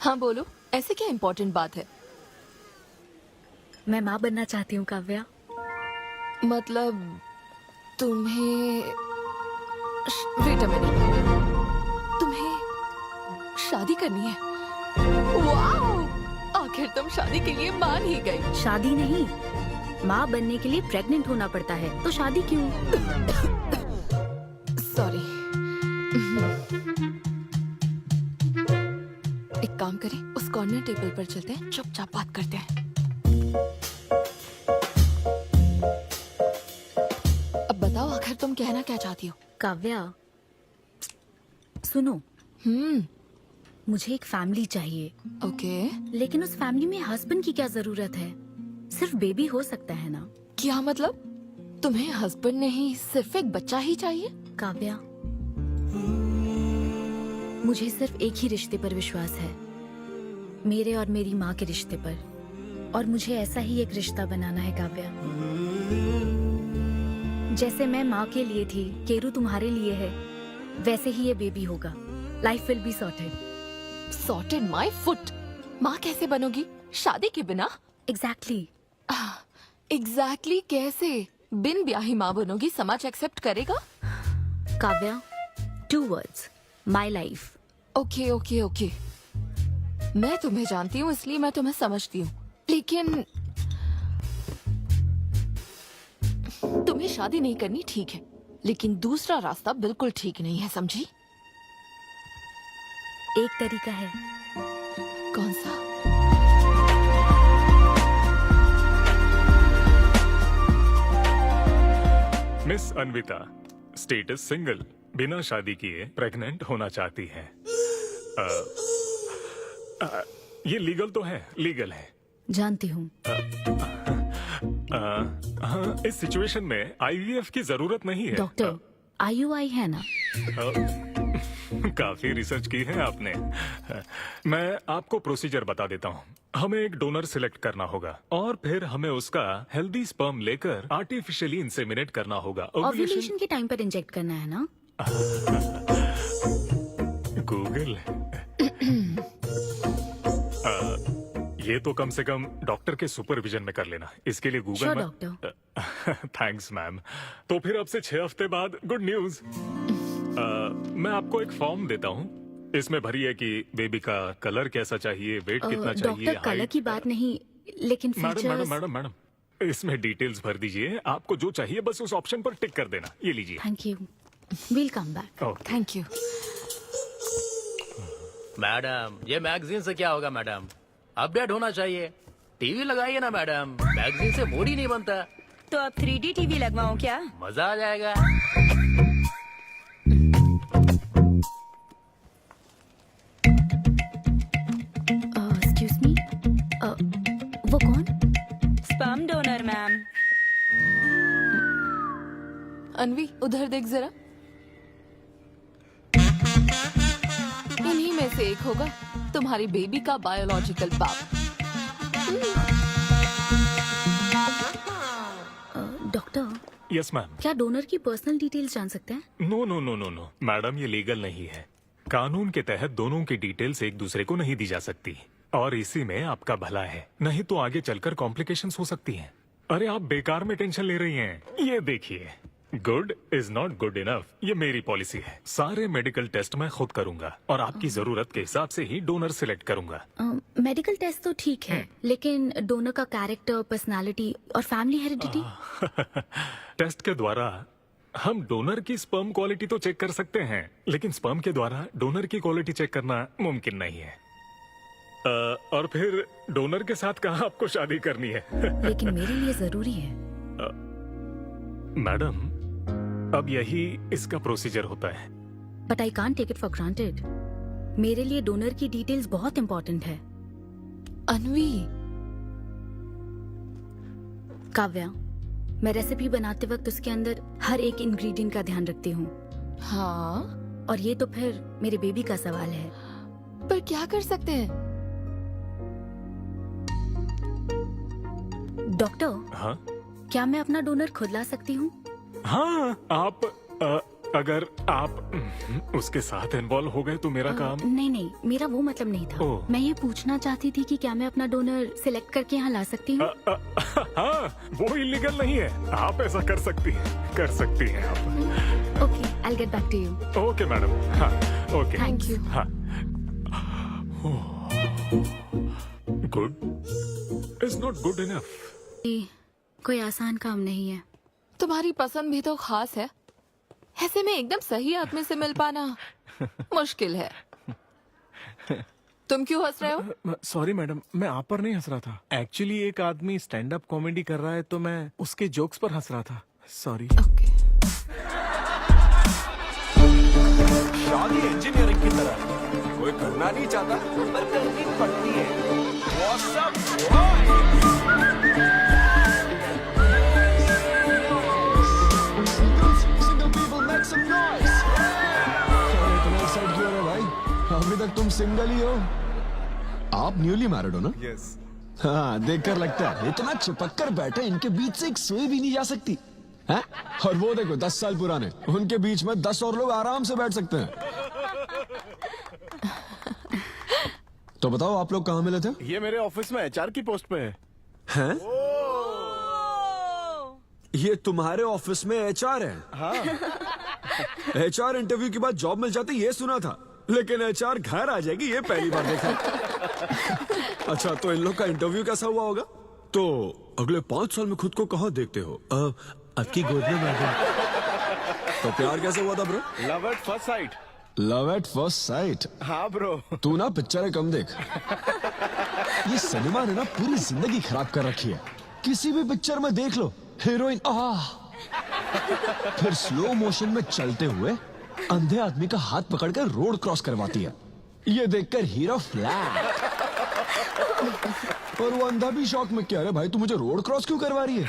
हाँ बोलो, ऐसे क्या इम्पोर्टेंट बात है? मैं माँ बनना चाहती हूँ काव्या। मतलब तुम्हें वेट अ मिनट, तुम्हें शादी करनी है? वाओ! आखिर तुम शादी के लिए मान ही गई। शादी नहीं, माँ बनने के लिए प्रेग्नेंट होना पड़ता है, तो शादी क्यों? सॉरी। एक काम करें, उस कॉर्नर टेबल पर चलते हैं, चुपचाप बात करते हैं। अब बताओ, आखिर तुम कहना क्या चाहती हो? काव्या सुनो, मुझे एक फैमिली चाहिए, ओके। लेकिन उस फैमिली में हस्बैंड की क्या जरूरत है? सिर्फ बेबी हो सकता है ना? क्या मतलब? तुम्हें हस्बैंड नहीं, सिर्फ एक बच्चा ही चाहिए? काव्या, मुझे सिर्फ एक ही रिश्ते पर विश्वास है, मेरे और मेरी माँ के रिश्ते पर, और मुझे ऐसा ही एक रिश्ता बनाना है काव्या। जैसे मैं माँ के लिए थी, केरू तुम्हारे लिए है, वैसे ही ये बेबी होगा। Life will be sorted. Sorted my foot. माँ कैसे बनोगी शादी के बिना? एग्जैक्टली। एग्जैक्टली कैसे? बिन ब्याही माँ बनोगी, समाज एक्सेप्ट करेगा? Kavya, 2 words, my life. Okay okay okay, मैं तुम्हें जानती हूँ इसलिए मैं तुम्हें समझती हूँ, लेकिन तुम्हें शादी नहीं करनी ठीक है, लेकिन दूसरा रास्ता बिल्कुल ठीक नहीं है, समझी? एक तरीका है। कौन सा? मिस अन्विता, स्टेटस सिंगल, बिना शादी किए प्रेग्नेंट होना चाहती है। ये लीगल तो है, लीगल है। जानती हूँ। हाँ, इस सिचुएशन में आईवीएफ की जरूरत नहीं है। डॉक्टर, IUI है ना? काफी रिसर्च की है आपने। मैं आपको प्रोसीजर बता देता हूँ। हमें एक डोनर सिलेक्ट करना होगा और फिर हमें उसका हेल्दी स्पर्म लेकर आर्टिफिशियली इंसेमिनेट करना होगा। ओव्यूलेशन के टाइम पर इंजेक्ट करना है ना? गूगल। ये तो कम से कम डॉक्टर के सुपरविजन में कर लेना, इसके लिए गूगल में। डॉक्टर। Thanks ma'am. तो फिर अब से 6 हफ्ते बाद गुड न्यूज। मैं आपको एक फॉर्म देता हूँ, इसमें भरिए कि बेबी का कलर कैसा चाहिए, वेट कितना चाहिए। डॉक्टर, कलर की बात नहीं, लेकिन मैडम मैडम मैडम, इसमें डिटेल्स भर दीजिए। आपको जो चाहिए बस उस ऑप्शन पर टिक कर देना। ये लीजिए। Thank you, will come back. Thank you. Madam, ये मैगजीन से क्या होगा मैडम? अपडेट होना चाहिए। टीवी लगाइए ना मैडम, मैगजीन से मूड ही नहीं बनता। तो अब 3D टीवी लगवाऊं क्या? मजा आ जाएगा। एक्सक्यूज मी, वो कौन? Sperm donor ma'am. अनवी, उधर देख जरा। इन्हीं में से एक होगा तुम्हारी बेबी का बायोलॉजिकल बाप। Doctor, yes ma'am. क्या डोनर की पर्सनल डिटेल्स जान सकते हैं? No no no no no madam, ये लीगल नहीं है। कानून के तहत दोनों की डिटेल्स एक दूसरे को नहीं दी जा सकती, और इसी में आपका भला है, नहीं तो आगे चलकर कॉम्प्लिकेशंस हो सकती हैं। अरे आप बेकार में टेंशन ले रही हैं। ये देखिए, good is not good enough, ये मेरी पॉलिसी है। सारे मेडिकल टेस्ट मैं खुद करूंगा और आपकी जरूरत के हिसाब से ही डोनर सिलेक्ट करूंगा। मेडिकल टेस्ट तो ठीक है, लेकिन डोनर का कैरेक्टर, पर्सनालिटी और फैमिली हेरिडिटी? टेस्ट के द्वारा हम डोनर की स्पर्म क्वालिटी तो चेक कर सकते हैं, लेकिन स्पर्म के द्वारा डोनर की क्वालिटी चेक करना मुमकिन नहीं है। और फिर डोनर के साथ कहाँ आपको शादी करनी है? लेकिन मेरे लिए जरूरी है। मैडम, अब यही इसका प्रोसीजर होता है। But I can't take it for granted. मेरे लिए डोनर की डिटेल्स बहुत इंपॉर्टेंट है। अनवी, काव्या, मैं रेसिपी बनाते वक्त उसके अंदर हर एक इंग्रेडिएंट का ध्यान रखती हूँ। हाँ, और ये तो फिर मेरे बेबी का सवाल है। पर क्या कर सकते हैं? हाँ डॉक्टर, क्या मैं अपना डोनर खुद ला सकती हूँ? हाँ, आप अगर आप उसके साथ इन्वॉल्व हो गए तो मेरा काम। नहीं नहीं, मेरा वो मतलब नहीं था। ओह। मैं ये पूछना चाहती थी कि क्या मैं अपना डोनर सिलेक्ट करके यहाँ ला सकती हूँ? हाँ, वो इलीगल नहीं है, आप ऐसा कर सकती हैं आप। Okay, I get back to you. Okay madam. हाँ ओके, थैंक यू। हाँ। Good is not good enough. कोई आसान काम नहीं है। तुम्हारी पसंद भी तो खास है, ऐसे में एकदम सही आदमी से मिल पाना मुश्किल है। तुम क्यों हंस रहे हो? सॉरी मैडम, मैं आप पर नहीं हंस रहा था। एक्चुअली एक आदमी स्टैंड अप कॉमेडी कर रहा है तो मैं उसके जोक्स पर हंस रहा था। सॉरी। ओके। शादी इंजीनियरिंग की तरह कोई करना नहीं चाहता पर करनी पड़ती है। What's up, Single people make some noise. क्या इतना एक्साइट क्यों हो रहे भाई? अभी तक तुम सिंगल ही हो। आप न्यूली मैरिड हो ना? यस। हाँ, देखकर लगता है इतना चिपक कर बैठे, इनके बीच से एक सुई भी नहीं जा सकती है? और वो देखो 10 साल पुराने, उनके बीच में 10 और लोग आराम से बैठ सकते हैं। तो बताओ आप लोग कहाँ मिले थे? ये मेरे ऑफिस में एचआर की पोस्ट पे है। हैं? ये तुम्हारे ऑफिस में एचआर है? हाँ। एचआर इंटरव्यू के बाद जॉब मिल जाती ये सुना था, लेकिन एचआर घर आ जाएगी ये पहली बार देखा। अच्छा, तो इन लोग का इंटरव्यू कैसा हुआ होगा? तो अगले 5 साल में खुद को कहाँ देखते हो? आपकी गोद में मैडम। तो प्यार कैसे हुआ था bro? Love at first sight. Love at first sight? हाँ ब्रो। तू ना पिक्चरें कम देख। ये सिनेमा ने ना पूरी जिंदगी खराब कर रखी है। किसी भी पिक्चर में देख लो, हीरोइन फिर स्लो मोशन में चलते हुए अंधे आदमी का हाथ पकड़कर रोड क्रॉस करवाती है। ये देखकर हीरो फ्लैट। और वो अंधा भी शौक में, क्या रे भाई तू मुझे रोड क्रॉस क्यों करवा रही है?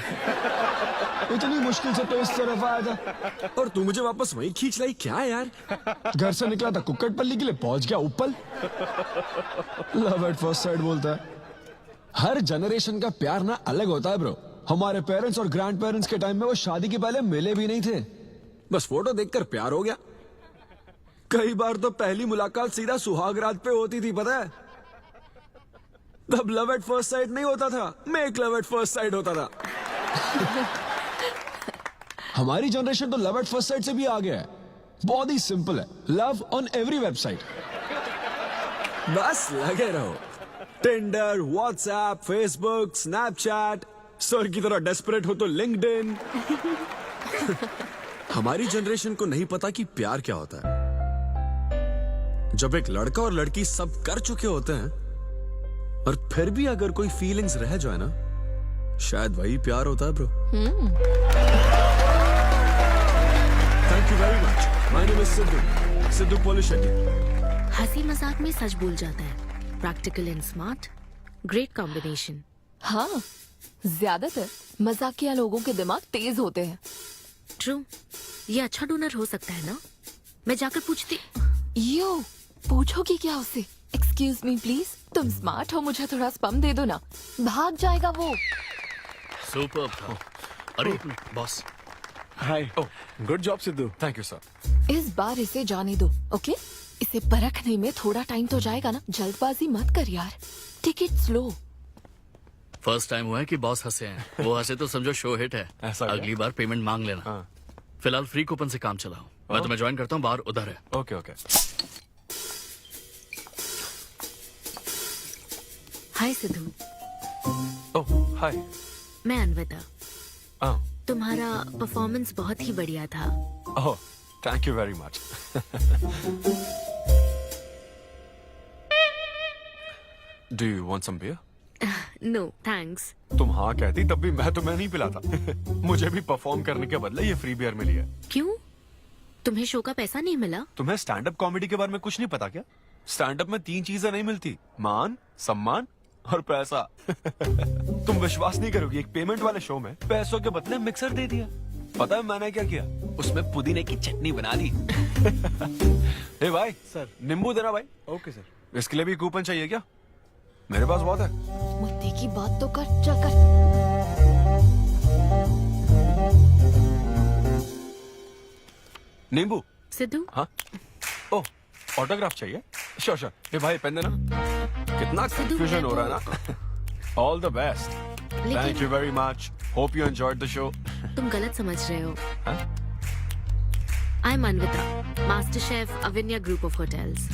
इतनी मुश्किल से तो इस तरफ आया था और तू मुझे वापस वहीं खींच लाई। क्या यार, घर से निकला था कुक्कटपल्ली के लिए, पहुंच गया ऊपर। लव एट फर्स्ट साइट बोलता है। हर जनरेशन का प्यार ना अलग होता है ब्रो। हमारे पेरेंट्स और ग्रैंड पेरेंट्स के टाइम में वो शादी के पहले मिले भी नहीं थे, बस फोटो देखकर प्यार हो गया। कई बार तो पहली मुलाकात सीधा सुहाग रात पे होती थी, पता है? तब लव एट फर्स्ट साइट नहीं होता था, make love at first sight होता था। हमारी जनरेशन तो लव एट फर्स्ट साइट से भी आगे है। बहुत ही सिंपल है, लव ऑन एवरी वेबसाइट। बस लगे रहो, Tinder, WhatsApp, Facebook, Snapchat, sir की तरह डेस्परेट हो तो लिंक्डइन। हमारी जनरेशन को नहीं पता कि प्यार क्या होता है। जब एक लड़का और लड़की सब कर चुके होते हैं और फिर भी अगर कोई फीलिंग्स रह जाए ना, शायद वही प्यार होता है bro. Thank you very much. My name is Siddhu Polishetty. हंसी मजाक में सच बोल जाता है। Practical and smart, great combination. हाँ, ज्यादातर मजाकिया लोगों के दिमाग तेज होते हैं। ट्रू। ये अच्छा डोनर हो सकता है ना? मैं जाकर पूछती। यो, पूछोगी क्या उससे? एक्सक्यूज मी प्लीज, तुम स्मार्ट हो, मुझे थोड़ा स्पम दे दो ना। भाग जाएगा वो। सुपर्ब था। अरे boss, hi. Good job Sidhu. Thank you sir. इस बार इसे जाने दो, ओके? इसे परखने में थोड़ा टाइम तो जाएगा ना, जल्दबाजी मत कर यार। Take it slow. First time हुआ है कि बॉस हंसे हैं। वो हंसे तो समझो शो हिट है। ऐसा क्या? अगली बार पेमेंट मांग लेना। हाँ। फिलहाल फ्री कूपन से काम चलाओ। मैं तुम्हें ज्वाइन करता हूँ, बाहर उधर है। Okay okay. Hi Siddhu, oh hi. मैं अनविता। ओह तुम्हारा परफॉर्मेंस बहुत ही बढ़िया था। Oh, thank you very much. Do you want some beer? No thanks. तुम हाँ कहती तब भी मैं तुम्हें नहीं पिलाता। मुझे भी परफॉर्म करने के बदले ये फ्री बियर मिली है। क्यों? तुम्हें शो का पैसा नहीं मिला? तुम्हें स्टैंड अप कॉमेडी के बारे में कुछ नहीं पता क्या? स्टैंड अप में 3 चीजें नहीं मिलती, मान, सम्मान और पैसा। तुम विश्वास नहीं करोगी, एक पेमेंट वाले शो में पैसों के बदले मिक्सर दे दिया। पता है मैंने क्या किया? उसमें पुदीने की चटनी बना दी। हे भाई सर। नींबू देना भाई। Okay sir. इसके लिए भी कूपन चाहिए क्या? मेरे पास बहुत है। मुद्दे की बात तो कर, चल कर। नींबू। सिद्धू हाँ, ओह ऑटोग्राफ चाहिए? Sure sure. ये भाई पेन देना। कितना कंफ्यूजन हो रहा है ना। All the best. Thank you very much. Hope you enjoyed the show. तुम गलत समझ रहे हो। हाँ? I am Anvita, master chef Avinya group of hotels.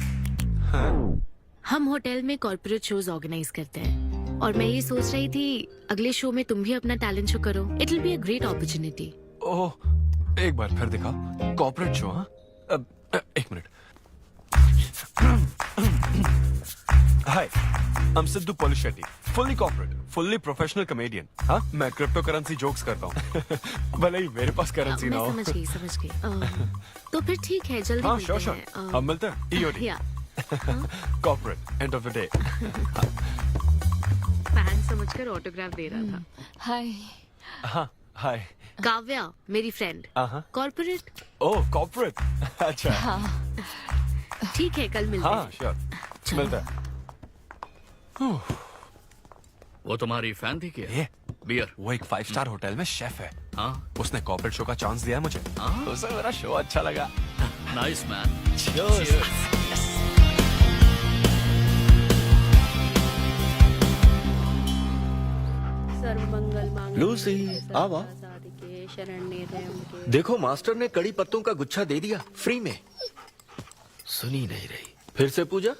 हम होटल में कॉर्पोरेट शोज ऑर्गेनाइज करते हैं और मैं ये सोच रही थी अगले शो में तुम भी अपना टैलेंट शो करो। It will be a great opportunity. Oh, एक बार फिर दिखा। Corporate show? हाँ, एक minute. Hi, I am Siddhu Polishetty, fully corporate, fully professional comedian. हाँ, मैं क्रिप्टो करेंसी जोक्स करता हूँ। भले ही मेरे पास करेंसी ना मैं हो। समझ गई। तो फिर ठीक है, जल्दी हाँ, मिलते श्योर श्योर। हैं। हम मिलते हैं। ईओडी। या corporate, end of the day. Fan समझकर ऑटोग्राफ दे रहा था। हाय। हाँ, हाय। काव्या मेरी फ्रेंड। हाँ। कॉर्पोरेट। ओह, कॉर्पोरेट। अच्छा। ठीक है, कल मिलते हाँ, हैं। श्योर। मिलता है। वो तुम्हारी फैन थी क्या? ये बियर। वो एक 5 स्टार होटल में शेफ है। हाँ, उसने कॉर्पोरेट शो का चांस दिया है मुझे। उसे मेरा शो अच्छा लगा। Nice man. सर्वमंगल मांगल्ये लूसी, आवा। साधिके शरण्ये त्र्यंबके। देखो मास्टर ने कड़ी पत्तों का गुच्छा दे दिया फ्री में। सुनी नहीं रही। फिर से पूजा।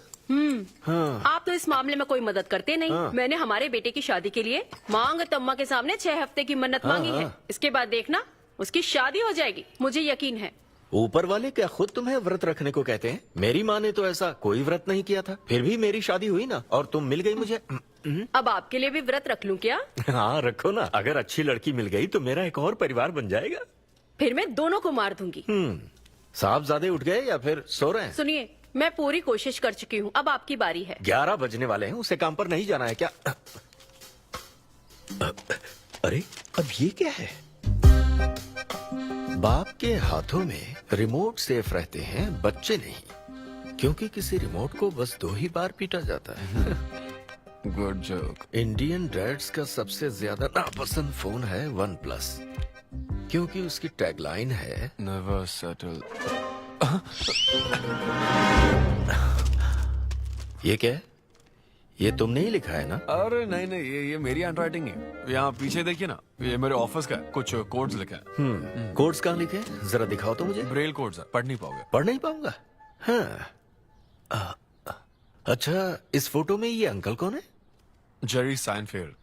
हाँ। आप तो इस मामले में कोई मदद करते नहीं। हाँ। मैंने हमारे बेटे की शादी के लिए मांग तम्मा के सामने 6 हफ्ते की मन्नत मांगी है। इसके बाद देखना उसकी शादी हो जाएगी, मुझे यकीन है। ऊपर वाले क्या खुद तुम्हें व्रत रखने को कहते हैं? मेरी माँ ने तो ऐसा कोई व्रत नहीं किया था, फिर भी मेरी शादी हुई ना, और तुम मिल गई मुझे। अब आपके लिए भी व्रत रख लूं क्या? हाँ रखो ना, अगर अच्छी लड़की मिल गई तो मेरा एक और परिवार बन जाएगा। फिर मैं दोनों को मार दूंगी। साहबजादे उठ गए या फिर सो रहे हैं? सुनिए, मैं पूरी कोशिश कर चुकी हूँ, अब आपकी बारी है। 11 बजने वाले हैं, उसे काम पर नहीं जाना है क्या? अरे अब ये क्या है? बाप के हाथों में रिमोट सेफ रहते हैं, बच्चे नहीं, क्योंकि किसी रिमोट को बस 2 ही बार पीटा जाता है। Good joke. इंडियन डैड्स का सबसे ज्यादा नापसंद फोन है OnePlus, क्योंकि उसकी टैगलाइन है नेवर सेटल। ये क्या है? ये तुमने ही लिखा है ना? अरे नहीं नहीं, ये मेरी हैंडराइटिंग है। यहाँ पीछे देखिए ना, ये मेरे ऑफिस का है। कुछ कोड्स लिखा है। कोड्स कहाँ लिखे हैं? जरा दिखाओ तो मुझे। ब्रेल कोड्स है, पढ़ नहीं पाओगे। पढ़ नहीं पाऊंगा। हाँ। अच्छा, इस फोटो में ये अंकल कौन है? Jerry Seinfeld,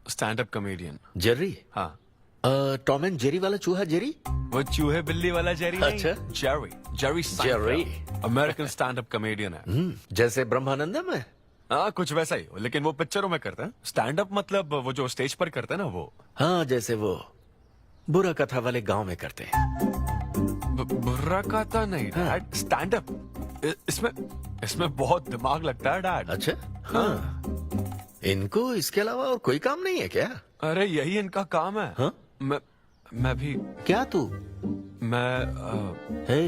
stand up comedian. Jerry? हाँ। टॉम एंड जेरी वाला चूहा जेरी? वो चूहे बिल्ली वाला जेरी नहीं। अच्छा। Jerry Seinfeld American stand up comedian है। जैसे ब्रह्मानंदम है? हाँ, कुछ वैसा ही, लेकिन वो पिक्चरों में करते हैं। स्टैंड अप मतलब वो जो स्टेज पर करते हैं ना, वो। हाँ, जैसे वो बुरा कथा वाले गांव में करते हैं। बुर्रा कथा नहीं डैड, स्टैंड अप। इसमें बहुत दिमाग लगता है डैड। अच्छा। हाँ। इनको इसके अलावा और कोई काम नहीं है क्या? अरे यही इनका काम है। हाँ? मैं भी। क्या तू? मैं हे,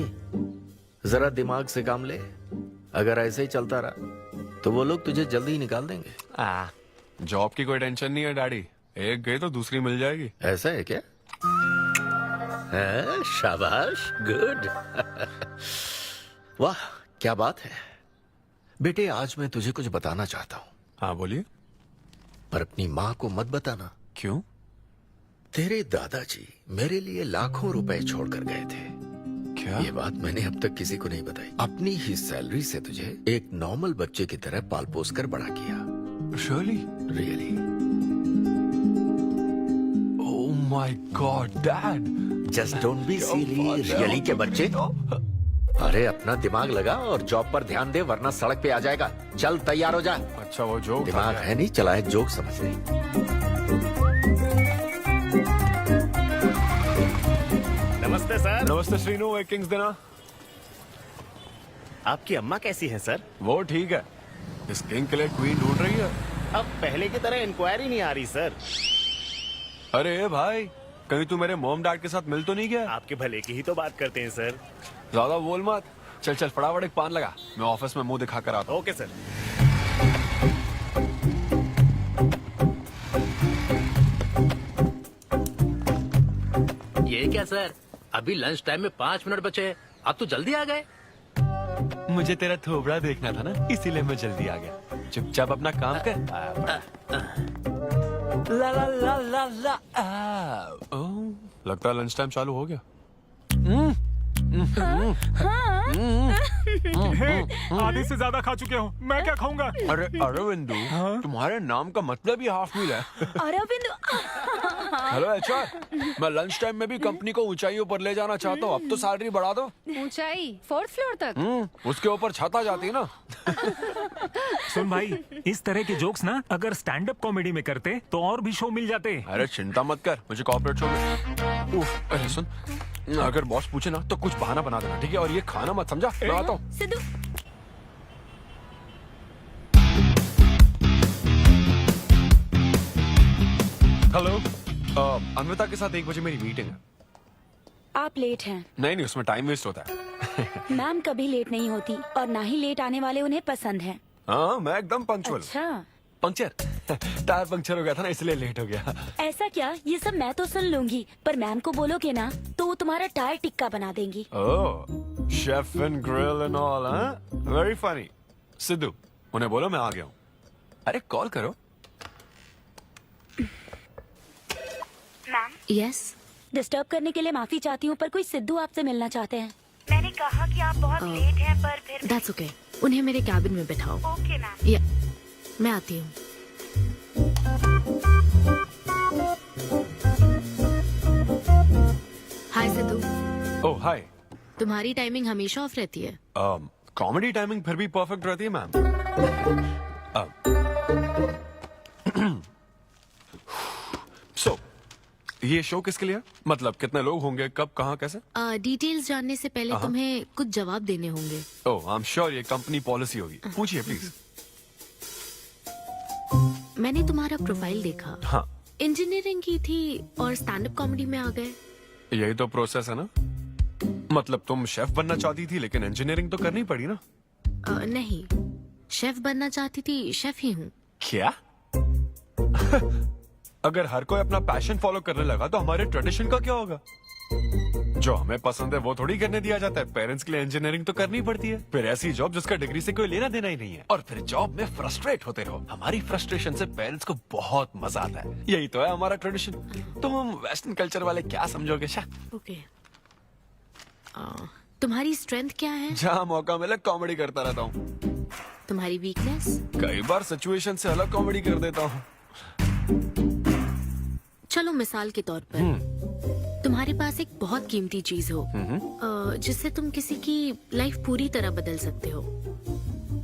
जरा दिमाग से काम ले। अगर ऐसे ही चलता रहा तो वो लोग तुझे जल्दी ही निकाल देंगे। जॉब की कोई टेंशन नहीं है डैडी, एक गई तो दूसरी मिल जाएगी। ऐसा है क्या? है, शाबाश, गुड। वाह, क्या बात है बेटे। आज मैं तुझे कुछ बताना चाहता हूँ। हाँ बोलिए। पर अपनी माँ को मत बताना। क्यों? तेरे दादाजी मेरे लिए लाखों रुपए छोड़कर गए थे। क्या? ये बात मैंने अब तक किसी को नहीं बताई। अपनी ही सैलरी से तुझे एक नॉर्मल बच्चे की तरह पाल पोस कर बड़ा किया। Really? Really? Oh my God, Dad! Just don't be क्या सिली। बात है? रियली के बच्चे? अरे अपना दिमाग लगा और जॉब पर ध्यान दे, वरना सड़क पे आ जाएगा। चल तैयार हो जा। अच्छा, वो जोक दिमाग है नहीं, चला है जोक समझ नहीं। नमस्ते सर। नमस्ते श्रीनु, एक किंग्स देना। आपकी अम्मा कैसी हैं सर? वो ठीक है, इस किंग के लिए क्वीन ढूंढ रही है। अब पहले की तरह इंक्वायरी नहीं आ रही सर। अरे भाई, कहीं तू मेरे मॉम डैड के साथ मिल तो नहीं गया? आपके भले की ही तो बात करते हैं सर। ज्यादा बोल मत। चल चल फटाफट एक पान लगा, मैं ऑफिस में मुंह दिखा कर आता हूँ। Okay sir. ये क्या सर, अभी लंच टाइम में 5 मिनट बचे हैं। आप तो जल्दी आ गए। मुझे तेरा थोबड़ा देखना था ना, इसीलिए मैं जल्दी आ गया। चुपचाप अपना काम कर। ला ला ला ला ला लगता है लंच टाइम चालू हो गया। आधे से ज्यादा खा चुके हो, मैं क्या खाऊंगा? अरे अरविंदु, तुम्हारे नाम का मतलब ही हाफ मील है। अरविंद, हेलो एचआर, मैं लंच टाइम में भी कंपनी को ऊंचाइयों पर ले जाना चाहता हूँ। अब तो सैलरी बढ़ा दो। ऊंचाई 4th फ्लोर तक? उसके ऊपर छत आ जाती है ना। सुन भाई, इस तरह के जोक्स ना अगर स्टैंड अप कॉमेडी में करते तो और भी शो मिल जाते। अरे चिंता मत कर, मुझे कॉर्पोरेट शो में। उफ, अरे सुन, अगर बॉस पूछे ना तो कुछ बहाना बना देना, ठीक है? और ये खाना मत, समझा? मैं आता हूँ। सिद्धू, हेलो, अन्विता के साथ 1 बजे मेरी मीटिंग है। आप लेट हैं। नहीं, उसमें टाइम वेस्ट होता है। मैम कभी लेट नहीं होती और ना ही लेट आने वाले उन्हें पसंद हैं। हाँ, मैं एकदम पंक्चुअल। अच्छा, पंक्चर टायर पंक्चर हो गया था ना, इसलिए लेट हो गया। ऐसा क्या? ये सब मैं तो सुन लूंगी, पर मैम को बोलोगे ना तो वो तुम्हारा टायर टिक्का बना देंगी। Oh, chef and grill and all, हाँ? Very funny. सिद्धू, उन्हें बोलो मैं आ गया हूँ। अरे कॉल करो। मैम, यस, डिस्टर्ब करने के लिए माफी चाहती हूँ, पर कोई सिद्धू आपसे मिलना चाहते हैं। मैंने कहा कि आप बहुत लेट हैं, पर फिर दैट्स ओके। उन्हें मेरे कैबिन में बिठाओ। Okay ma'am. या, मैं आती हूँ। हाय सिद्धू। ओह हाय। तुम्हारी टाइमिंग हमेशा ऑफ रहती है? कॉमेडी टाइमिंग फिर भी परफेक्ट रहती है मैम। सो ये शो किसके लिए? मतलब कितने लोग होंगे, कब, कहाँ, कैसे? डिटेल्स जानने से पहले तुम्हें कुछ जवाब देने होंगे। ओह, आई एम श्योर ये कंपनी पॉलिसी होगी। पूछिए प्लीज। मैंने तुम्हारा प्रोफाइल देखा। हाँ, इंजीनियरिंग की थी और स्टैंड अप कॉमेडी में आ गए। यही तो प्रोसेस है ना। मतलब तुम शेफ बनना चाहती थी, लेकिन इंजीनियरिंग तो करनी पड़ी ना। नहीं, शेफ बनना चाहती थी, शेफ ही हूँ। क्या? अगर हर कोई अपना पैशन फॉलो करने लगा तो हमारे ट्रेडिशन का क्या होगा? जो हमें पसंद है वो थोड़ी करने दिया जाता है। पेरेंट्स के लिए इंजीनियरिंग तो करनी पड़ती है, फिर ऐसी जॉब जिसका डिग्री से कोई लेना देना ही नहीं है, और फिर जॉब में फ्रस्ट्रेट होते रहो। हमारी फ्रस्ट्रेशन से पेरेंट्स को बहुत मजा आता है। यही तो है हमारा ट्रेडिशन। तुम वेस्टर्न कल्चर वाले क्या समझोगे? ओके, तुम्हारी स्ट्रेंथ क्या है? जहाँ मौका मिले कॉमेडी करता रहता हूँ। तुम्हारी वीकनेस? कई बार सिचुएशन से अलग कॉमेडी कर देता हूँ। चलो मिसाल के तौर पर तुम्हारे पास एक बहुत कीमती चीज हो जिससे तुम किसी की लाइफ पूरी तरह बदल सकते हो,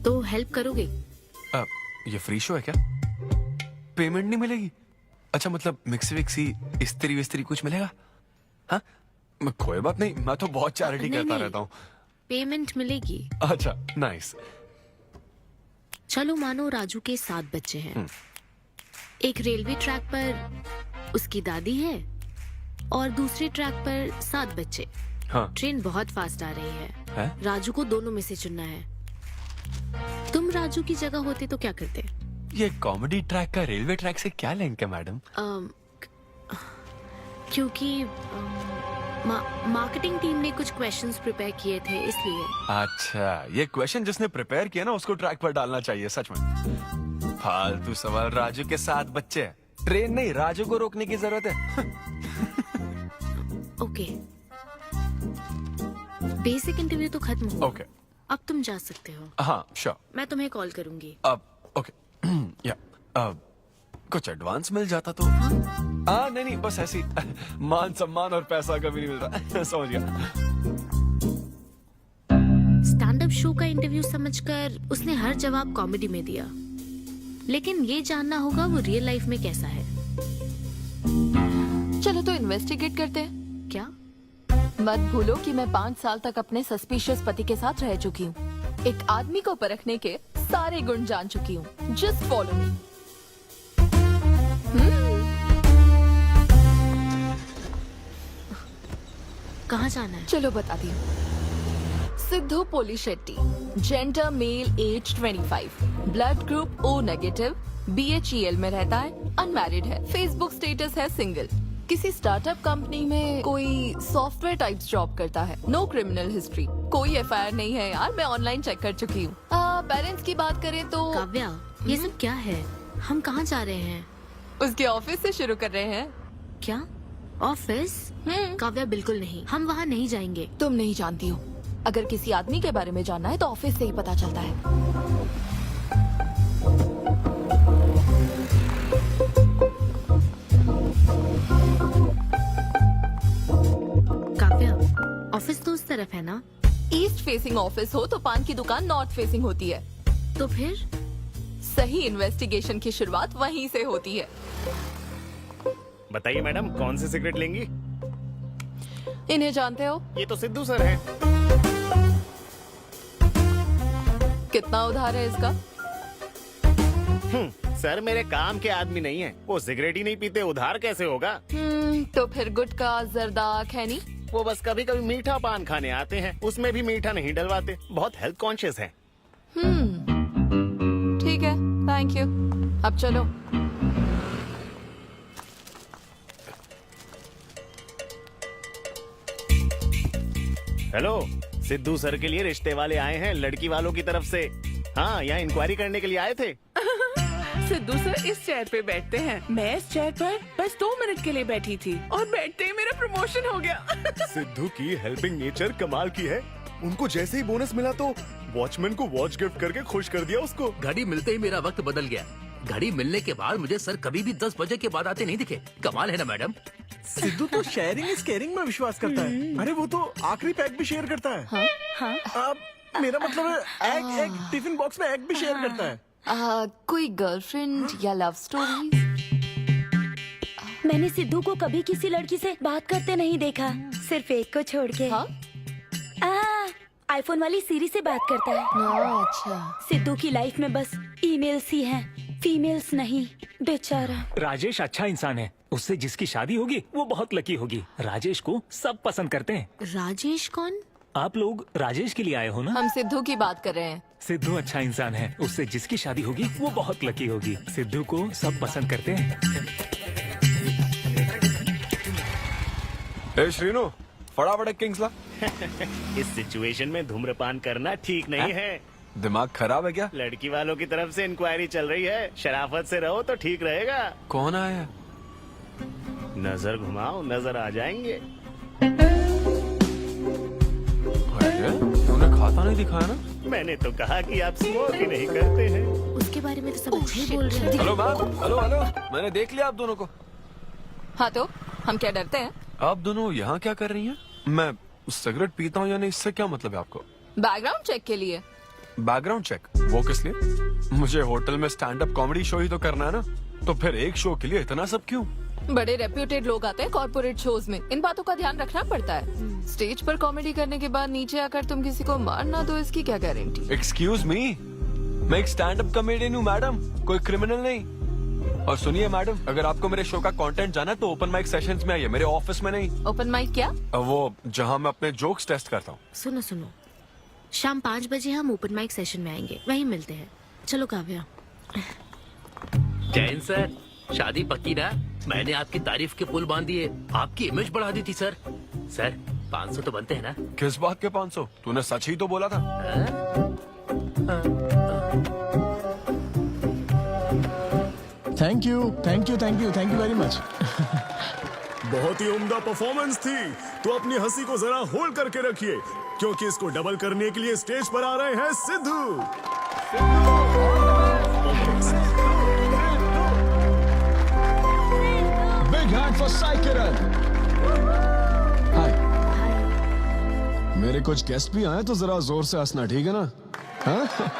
तो हेल्प करोगे? ये फ्री शो है क्या? पेमेंट नहीं मिलेगी? अच्छा, मतलब मिक्सी विक्सी इस्त्री विस्त्री कुछ मिलेगा? हाँ, कोई बात नहीं, मैं तो बहुत चैरिटी करता रहता हूँ। पेमेंट मिलेगी। अच्छा, नाइस। चलो मानो राजू के 7 बच्चे हैं। एक रेलवे ट्रैक पर उसकी दादी है और दूसरे ट्रैक पर 7 बच्चे। हाँ। ट्रेन बहुत फास्ट आ रही है। राजू को दोनों में से चुनना है। तुम राजू की जगह होते तो क्या करते? ये कॉमेडी ट्रैक का रेलवे ट्रैक से क्या लिंक है मैडम? क्योंकि मार्केटिंग टीम ने कुछ क्वेश्चंस प्रिपेयर किए थे, इसलिए। अच्छा, ये क्वेश्चन जिसने प्रिपेयर किया ना उसको ट्रैक पर डालना चाहिए। सच में फालतू सवाल। राजू के 7 बच्चे हैं, ट्रेन नहीं, राजू को रोकने की जरूरत है। ओके, बेसिक इंटरव्यू तो खत्म हो। ओके, अब तुम जा सकते हो। हाँ श्योर। मैं तुम्हें कॉल करूंगी। अब ओके या कुछ एडवांस मिल जाता तो। नहीं नहीं, बस ऐसी मान सम्मान और पैसा कभी नहीं मिलता। समझ गया। स्टैंड अप शो का इंटरव्यू समझकर उसने हर जवाब कॉमेडी में दिया, लेकिन ये जानना होगा वो रियल लाइफ में कैसा है। चलो तो इन्वेस्टिगेट करते हैं। क्या? मत भूलो कि मैं 5 साल तक अपने सस्पिशियस पति के साथ रह चुकी हूँ। एक आदमी को परखने के सारे गुण जान चुकी हूँ। Just follow me. कहाँ जाना है? चलो बताती हूँ। Siddhu Polishetty, gender male, age 25, blood group O negative, BHEL में रहता है, अनमैरिड है, फेसबुक स्टेटस है सिंगल, किसी स्टार्टअप कंपनी में कोई सॉफ्टवेयर टाइप्स जॉब करता है। नो क्रिमिनल हिस्ट्री, कोई एफआईआर नहीं है यार, मैं ऑनलाइन चेक कर चुकी हूँ। पेरेंट्स की बात करें तो काव्या, ये सब क्या है? हम कहाँ जा रहे हैं? उसके ऑफिस से शुरू कर रहे हैं। क्या ऑफिस? काव्या बिल्कुल नहीं, हम वहाँ नहीं जाएंगे। तुम नहीं जानती हो, अगर किसी आदमी के बारे में जानना है तो ऑफिस से ही पता चलता है। काव्या, ऑफिस तो उस तरफ है ना? ईस्ट फेसिंग ऑफिस हो तो पान की दुकान नॉर्थ फेसिंग होती है। तो फिर सही इन्वेस्टिगेशन की शुरुआत वहीं से होती है। बताइए मैडम, कौन सी सिगरेट लेंगी? इन्हें जानते हो? ये तो सिद्धू सर है। कितना उधार है इसका? सर मेरे काम के आदमी नहीं है, वो सिगरेट ही नहीं पीते, उधार कैसे होगा? तो फिर गुटखा जर्दा खैनी? वो बस कभी कभी मीठा पान खाने आते हैं, उसमें भी मीठा नहीं डलवाते, बहुत हेल्थ कॉन्शियस है। ठीक है, थैंक यू। अब चलो। हेलो, सिद्धू सर के लिए रिश्ते वाले आए हैं लड़की वालों की तरफ से। हाँ, यहाँ इंक्वायरी करने के लिए आए थे। सिद्धू सर इस चेयर पे बैठते हैं, मैं इस चेयर पर बस 2 मिनट के लिए बैठी थी और बैठते ही मेरा प्रमोशन हो गया। सिद्धू की हेल्पिंग नेचर कमाल की है। उनको जैसे ही बोनस मिला तो वॉचमैन को वॉच गिफ्ट करके खुश कर दिया उसको। घड़ी मिलते ही मेरा वक्त बदल गया। घड़ी मिलने के बाद मुझे सर कभी भी 10 बजे के बाद आते नहीं दिखे। कमाल है ना मैडम? सिद्धू तो शेयरिंग इज केयरिंग में विश्वास करता है। अरे वो तो आखिरी पैक भी शेयर करता है। अब मेरा मतलब है एग टिफिन बॉक्स में एग भी शेयर करता है। कोई गर्लफ्रेंड या लव स्टोरी? मैंने सिद्धू को कभी किसी लड़की से बात करते नहीं देखा, सिर्फ एक को छोड़ के। आईफोन वाली सीरी से बात करता है। अच्छा। सिद्धू की लाइफ में बस ईमेल्स ही हैं, फीमेल्स नहीं, बेचारा। राजेश अच्छा इंसान है, उससे जिसकी शादी होगी वो बहुत लकी होगी। राजेश को सब पसंद करते हैं। राजेश कौन? आप लोग राजेश के लिए आए हो ना? हम सिद्धू की बात कर रहे हैं। सिद्धू अच्छा इंसान है, उससे जिसकी शादी होगी वो बहुत लकी होगी। सिद्धू को सब पसंद करते हैं। ए श्रीनु, फटाफट एक किंग्स ला। इस सिचुएशन में धूम्रपान करना ठीक नहीं है। दिमाग खराब है क्या? लड़की वालों की तरफ से इंक्वायरी चल रही है, शराफत से रहो तो ठीक रहेगा। कौन आया? नजर घुमाओ, नजर आ जाएंगे। तूने खाता नहीं दिखाया ना? मैंने तो कहा कि आप स्मोक ही नहीं करते हैं। उसके बारे में तो सब अच्छे ही बोल रहे हैं। हेलो मैम, हेलो हेलो, मैंने देख लिया आप दोनों को। हाँ तो हम क्या डरते हैं? आप दोनों यहाँ क्या कर रही हैं? मैं सिगरेट पीता हूँ या नहीं, इससे क्या मतलब है आपको? बैकग्राउंड चेक के लिए। Background check? वो किस लिए? मुझे होटल में स्टैंड अप कॉमेडी शो ही तो करना है ना, तो फिर एक शो के लिए इतना सब क्यों? बड़े रेप्यूटेड लोग आते हैं कॉर्पोरेट शोज में, इन बातों का ध्यान रखना पड़ता है। स्टेज पर कॉमेडी करने के बाद नीचे आकर तुम किसी को मार ना दो, इसकी क्या गारंटी? एक्सक्यूज मी, मैं एक स्टैंड अप कॉमेडियन हूँ मैडम, कोई क्रिमिनल नहीं। और सुनिए मैडम, अगर आपको मेरे शो का कंटेंट जाना है तो ओपन माइक सेशंस में आइए, मेरे ऑफिस में नहीं। ओपन माइक क्या? वो जहाँ मैं अपने जोक्स टेस्ट करता हूँ। सुनो सुनो, शाम 5 बजे हम ओपन माइक सेशन में आएंगे, वहीं मिलते हैं। चलो काव्या। जैन सर, शादी पक्की ना? मैंने आपकी तारीफ के पुल बांध दिए, आपकी इमेज बढ़ा दी थी सर। सर 500 तो बनते हैं ना? किस बात के 500? तूने सच ही तो बोला था। Thank you thank you thank you thank you very much. बहुत ही उम्दा परफॉर्मेंस थी, तो अपनी हंसी को जरा होल्ड करके रखिए, क्योंकि इसको डबल करने के लिए स्टेज पर आ रहे हैं Siddhu. Big hand for Sai Kiran. Hi. मेरे कुछ गेस्ट भी आए तो जरा जोर से हंसना, ठीक है ना? हाँ?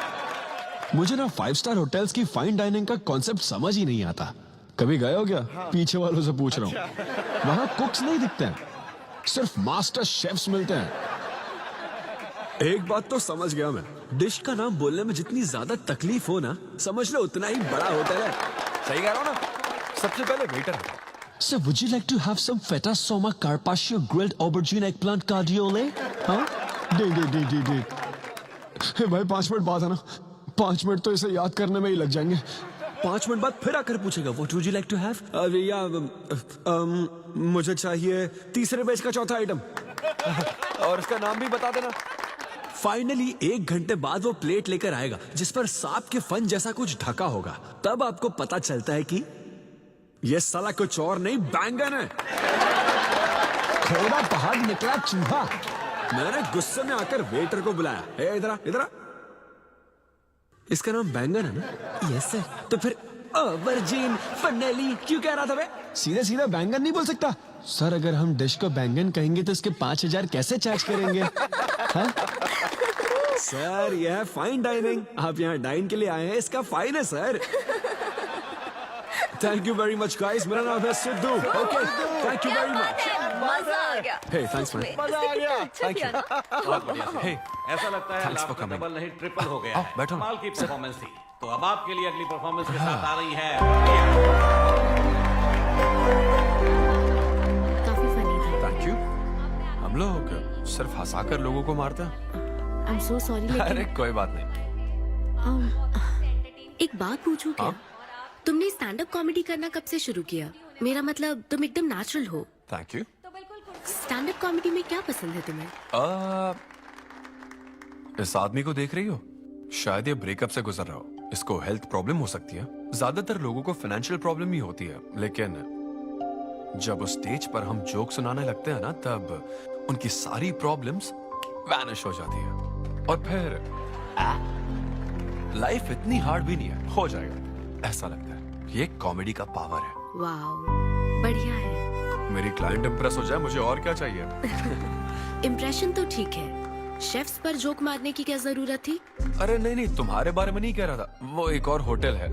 मुझे ना 5 स्टार होटल्स की फाइन डाइनिंग का कॉन्सेप्ट समझ ही नहीं आता। कभी गए हो क्या? पीछे वालों से पूछ रहा हूँ। वहाँ कुक्स नहीं दिखते हैं, सिर्फ मास्टर शेफ्स मिलते हैं। एक बात तो समझ गया मैं, डिश का नाम बोलने में जितनी ज्यादा तकलीफ हो ना, समझ लो उतना ही बड़ा होटल है। सही कह रहा हूँ ना? सबसे पहले वेटर है। So would you like to have some feta soma carpaccio grilled aubergine eggplant cardiole? हाँ? दे। भाई 5 मिनट बाद है ना, 5 मिनट तो इसे याद करने में ही लग जाएंगे। 5 मिनट बाद फिर आकर पूछेगा what would you like to have? या मुझे चाहिए तीसरे पेज का चौथा आइटम। और इसका नाम भी बता देना। फाइनली 1 घंटे बाद वो प्लेट लेकर आएगा जिस पर सांप के फन जैसा कुछ ढका होगा। तब आपको पता चलता है कि ये साला कुछ और नहीं बैंगन है। थोड़ा पहाड़ निकला चूहा। मैंने गुस्से में आकर वेटर को बुलाया, ए इधर आ, इधर आ। इसका नाम बैंगन है ना? Yes sir. तो फिर वर्जिन फनेली क्यों कह रहा था बे? सीधे सीधे बैंगन नहीं बोल सकता। सर अगर हम डिश को बैंगन कहेंगे तो इसके 5000 कैसे चार्ज करेंगे? हाँ? सर यह है फाइन डाइनिंग। आप यहाँ डाइन के लिए आए हैं, इसका फाइन है sir. Thank you very much guys. मेरा नाम है Sidhu. Okay thank you very much. मजा आ गया। हे थैंक्स मैन। मजा आ गया। Thank you. बहुत बढ़िया। हे ऐसा लगता है Thanks for लाभ coming. डबल नहीं ट्रिपल हो गया है। बैठो। कमाल की परफॉर्मेंस थी। तो अब आपके लिए अगली परफॉर्मेंस के साथ आ रही है। काफी फनी था। Thank you. हम लोग सिर्फ हंसाकर लोगों को मारते हैं। आई एम सो सॉरी अरे लेकिन कोई बात नहीं। एक बात पूछूं क्या? तुमने स्टैंड अप कॉमेडी करना कब से शुरू किया? मेरा मतलब तुम एकदम नेचुरल हो। Thank you. Stand up comedy में क्या पसंद है तुम्हें? इस आदमी को देख रही हो? शायद ये ब्रेकअप से गुजर रहा हो। इसको हेल्थ प्रॉब्लम हो सकती है। ज्यादातर लोगों को फाइनेंशियल प्रॉब्लम ही होती है, लेकिन जब उस स्टेज पर हम जोक सुनाने लगते हैं ना, तब उनकी सारी प्रॉब्लम्स वैनिश हो जाती है। और फिर लाइफ इतनी हार्ड भी नहीं है, हो जाएगा ऐसा लगता है। ये कॉमेडी का पावर है। वाओ बढ़िया है। मेरी क्लाइंट इंप्रेस हो जाए, मुझे और क्या चाहिए? इम्प्रेशन तो ठीक है, शेफ्स पर जोक मारने की क्या जरूरत थी? अरे नहीं नहीं, तुम्हारे बारे में नहीं कह रहा था। वो एक और होटल है।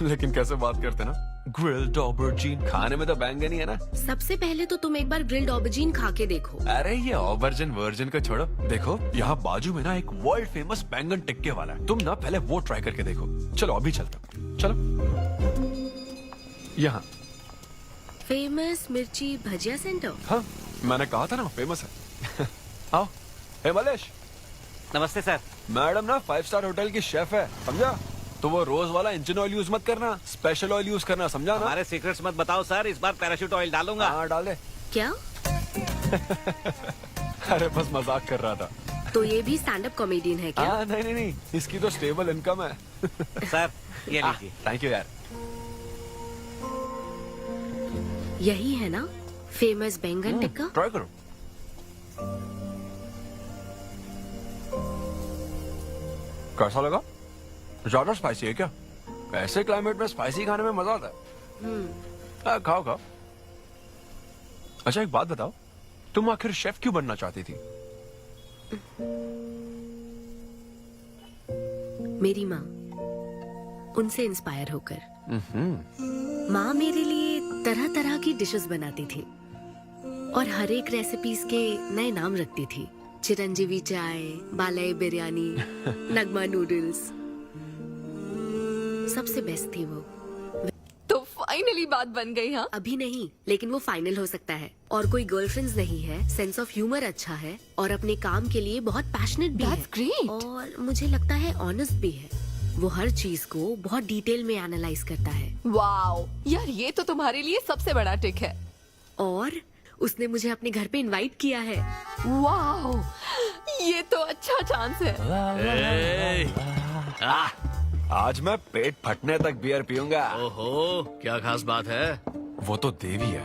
लेकिन कैसे बात करते ना, ग्रिल्ड ऑबरजीन। खाने में तो बैंगन ही है ना। सबसे पहले तो तुम एक बार ग्रिल्ड ऑबरजीन खा के देखो। अरे ये ऑबरजिन वर्जिन को छोड़ो, देखो यहाँ बाजू में ना एक वर्ल्ड फेमस बैंगन टिक्के वाला है। तुम ना पहले वो ट्राई करके देखो। चलो अभी चलता, चलो। यहाँ फेमस मिर्ची भजिया सेंटर। हाँ मैंने कहा था ना फेमस है। आओ। हे मलेश। नमस्ते सर। मैडम ना 5 स्टार होटल की शेफ है, समझा? तो वो रोज वाला इंजन ऑयल यूज मत करना, स्पेशल ऑयल यूज करना, समझा ना? हमारे सीक्रेट्स मत बताओ सर, इस बार पैराशूट ऑयल डालूंगा। हाँ डाल दे। क्या? अरे बस मजाक कर रहा था। तो ये भी स्टैंड अप कॉमेडियन है क्या? हाँ नहीं नहीं नहीं, इसकी तो स्टेबल इनकम है। सर ये लीजिए। थैंक यू यार। यही है ना फेमस बैंगन टिक्का? ट्राई करो। कैसा लगा? ज्यादा स्पाइसी है क्या? ऐसे क्लाइमेट में स्पाइसी खाने में मजा आता है। खाओ खाओ। अच्छा एक बात बताओ, तुम आखिर शेफ क्यों बनना चाहती थी? मेरी माँ, उनसे इंस्पायर होकर। माँ मेरे लिए तरह तरह की डिशेस बनाती थी और हर एक रेसिपीज के नए नाम रखती थी। चिरंजीवी चाय, बालाई बिरयानी, नगमा नूडल्स, सबसे बेस्ट थी वो। तो फाइनली बात बन गई। हाँ अभी नहीं, लेकिन वो फाइनल हो सकता है। और कोई गर्लफ्रेंड्स नहीं है, सेंस ऑफ ह्यूमर अच्छा है और अपने काम के लिए बहुत पैशनेट भी That's great. और मुझे लगता है ऑनेस्ट भी है। वो हर चीज को बहुत डिटेल में एनालाइज करता है। वाओ यार, ये तो तुम्हारे लिए सबसे बड़ा टिक है। और उसने मुझे अपने घर पे इनवाइट किया है। वाओ ये तो अच्छा चांस है। आज मैं पेट फटने तक बियर पीऊंगा। ओहो क्या खास बात है? वो तो देवी है,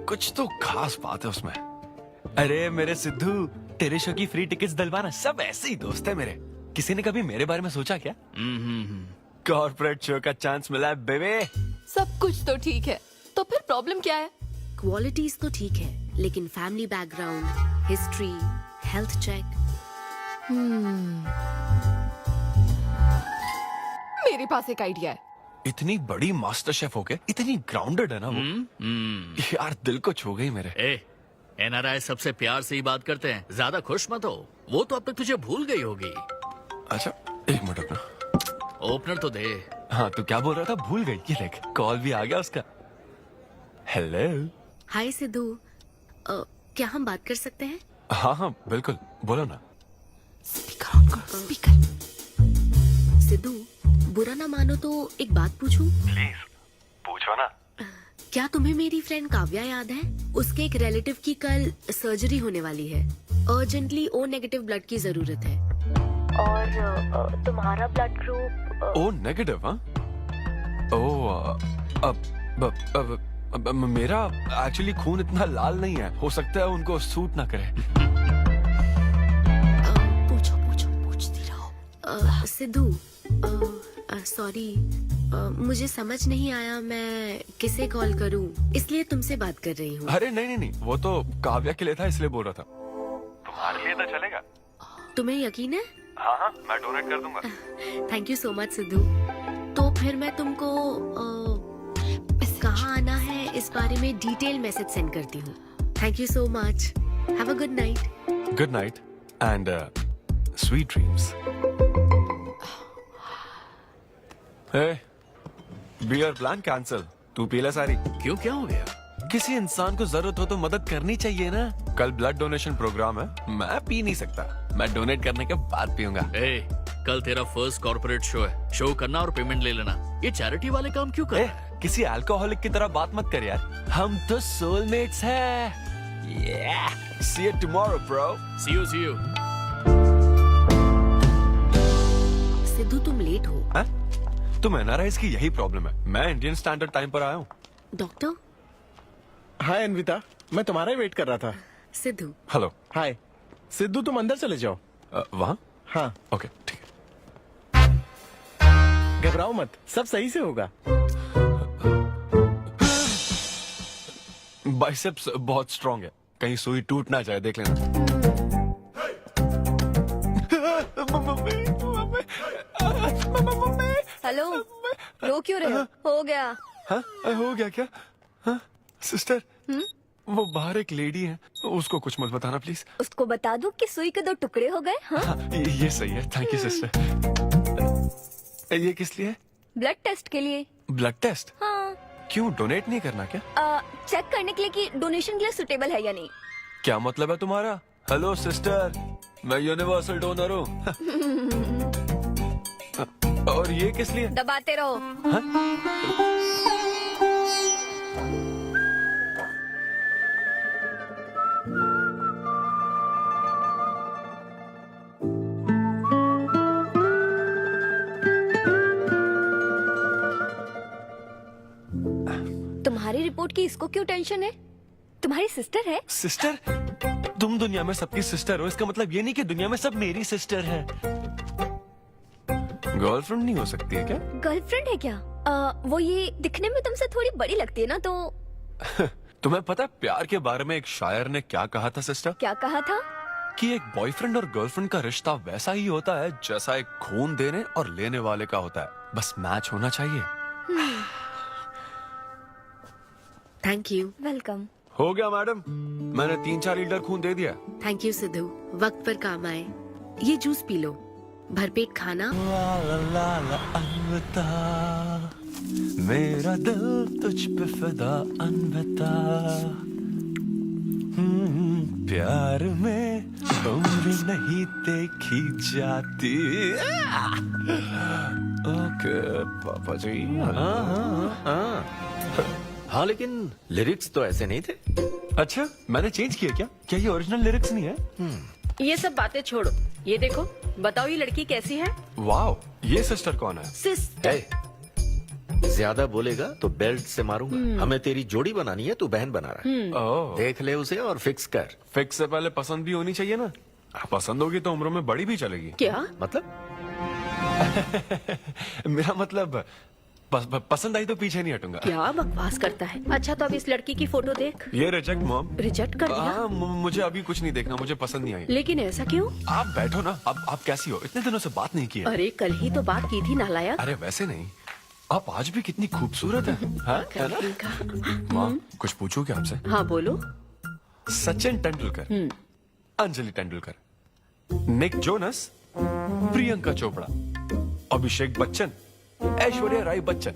कुछ तो खास बात है उसमें। अरे मेरे सिद्धू, तेरे शो की फ्री टिकट्स दिलवाना। सब ऐसे ही दोस्त है मेरे। किसी ने कभी मेरे बारे में सोचा क्या? कॉर्पोरेट शो का चांस मिला है बेबे। सब कुछ तो ठीक है, तो फिर प्रॉब्लम क्या है? क्वालिटीज तो ठीक है, लेकिन family background, history, health check. मेरे पास एक आइडिया है। इतनी बड़ी मास्टर शेफ होके इतनी ग्राउंडेड है ना वो। यार दिल को छू गई मेरे। एनआरआई सबसे प्यार से ही बात करते हैं, ज्यादा खुश मत हो। वो तो अब तक तुझे भूल गई होगी। अच्छा एक मिनट रुकना। ओपनर तो दे। हाँ तू क्या बोल रहा था? भूल गई? ये देख कॉल भी आ गया उसका। हेलो। हाय सिद्धू, क्या हम बात कर सकते हैं? हाँ हाँ बिल्कुल, बोलो ना। स्पीकर ऑन करो, स्पीकर। सिद्धू बुरा ना मानो तो एक बात पूछूं? प्लीज पूछो ना। क्या तुम्हें मेरी फ्रेंड काव्या याद है? उसके एक रिलेटिव की कल सर्जरी होने वाली है। अर्जेंटली O नेगेटिव ब्लड की जरूरत है। और तुम्हारा ब्लड ग्रुप? O negative? हाँ। ओ अब मेरा एक्चुअली खून इतना लाल नहीं है, हो सकता है उनको सूट ना करे। पूछती रहो। सिद्धू, सॉरी, मुझे समझ नहीं आया मैं किसे कॉल करूं, इसलिए तुमसे बात कर रही हूँ। अरे नहीं, वो तो काव्या के लिए था इसलिए बोल रहा था। तुम्हारे लिए तो चलेगा? तुम्हें यकीन है? हाँ, मैं डोनेट कर दूंगा। Thank you so much Sidhu. तो फिर मैं तुमको कहाँ आना है इस बारे में डिटेल मैसेज सेंड करती हूँ। Thank you so much. Have a good night. Good night and sweet dreams. Beer plan cancel. तू पी ले सारी। क्यों, क्या हो गया? किसी इंसान को जरूरत हो तो मदद करनी चाहिए ना। कल ब्लड डोनेशन प्रोग्राम है, मैं पी नहीं सकता। मैं डोनेट करने के बाद पीऊंगा। कल तेरा फर्स्ट कॉर्पोरेट शो है, शो करना और पेमेंट ले लेना। ये चैरिटी वाले काम क्यों कर? किसी अल्कोहलिक की तरह बात मत कर यार, हम तो सोलमेट्स हैं। See you tomorrow, bro. See you. Sidhu तुम लेट हो। हाँ? तुम NRIs की यही प्रॉब्लम है। मैं इंडियन स्टैंडर्ड टाइम पर आया हूँ। डॉक्टर? हाय अन्विता, मैं तुम्हारा ही वेट कर रहा था। सिद्धू। हेलो। हाय सिद्धू, तुम अंदर चले जाओ। वहाँ? हाँ। ओके ठीक है। घबराओ मत, सब सही से होगा। बाइसेप्स बहुत स्ट्रांग है, कहीं सुई टूट ना जाए, देख लेना। हेलो, रो क्यों रहे हो? हो गया। हाँ, हो गया क्या? हाँ, सिस्टर, वो बाहर एक लेडी है, उसको कुछ मत बताना प्लीज। उसको बता दूं कि सुई के 2 टुकड़े हो गए? हाँ? हाँ, ये सही है, थैंक यू सिस्टर। ये किस लिए? ब्लड टेस्ट के लिए। Blood test? हाँ। क्यों, डोनेट नहीं करना क्या? चेक करने के लिए कि डोनेशन के लिए सुटेबल है या नहीं। क्या मतलब है तुम्हारा? हेलो सिस्टर, मैं यूनिवर्सल डोनर हूँ। और ये किस लिए? दबाते रहो। तुम्हारी रिपोर्ट की इसको क्यों टेंशन है? तुम्हारी सिस्टर है। सिस्टर? तुम दुनिया में सबकी सिस्टर हो, इसका मतलब ये नहीं कि दुनिया में सब मेरी सिस्टर है। गर्लफ्रेंड नहीं हो सकती है क्या? गर्लफ्रेंड है क्या? वो ये दिखने में तुमसे थोड़ी बड़ी लगती है ना, तो तुम्हें पता है प्यार के बारे में एक शायर ने क्या कहा था सिस्टर? क्या कहा था? कि एक बॉयफ्रेंड और गर्लफ्रेंड का रिश्ता वैसा ही होता है जैसा एक खून देने और लेने वाले का होता है, बस मैच होना चाहिए। Thank you. वेलकम। हो गया मैडम, मैंने 3-4 लीटर खून दे दिया। थैंक यू सिद्धू, वक्त पर काम आए। ये जूस पी लो, भरपेट खाना। अन्विता, मेरा दिल तुझ पे फिदा अन्विता, प्यार में उम्र नहीं देखी जाती। ओके पापा जी। हाँ, लेकिन लिरिक्स तो ऐसे नहीं थे। अच्छा, मैंने चेंज किया क्या? क्या ये ओरिजिनल लिरिक्स नहीं है? ये सब बातें छोड़ो, ये देखो, बताओ ये लड़की कैसी है? वाओ, ये सिस्टर कौन है? सिस्टर। ज्यादा बोलेगा तो बेल्ट से मारूंगा। हमें तेरी जोड़ी बनानी है, तू बहन बना रहा है। ओह, देख ले उसे और फिक्स कर। फिक्स से पहले पसंद भी होनी चाहिए ना। पसंद होगी तो उम्र में बड़ी भी चलेगी। क्या मतलब? मेरा मतलब पसंद आई तो पीछे नहीं हटूंगा। क्या बकवास करता है। अच्छा, तो अब इस लड़की की फोटो देख। ये रिजेक्ट मॉम। रिजेक्ट कर दिया? हाँ, मुझे अभी कुछ नहीं देखना, मुझे पसंद नहीं आई। लेकिन ऐसा क्यों? आप बैठो ना। अब आप कैसी हो? इतने दिनों से बात नहीं की है। अरे कल ही तो बात की थी नालायक। अरे वैसे नहीं, आप आज भी कितनी खूबसूरत है, हाँ? है ना? माँ, कुछ पूछूं क्या आपसे? हाँ बोलो। सचिन तेंदुलकर, अंजलि तेंदुलकर, निक जोनस, प्रियंका चोपड़ा, अभिषेक बच्चन, ऐश्वर्या राय बच्चन,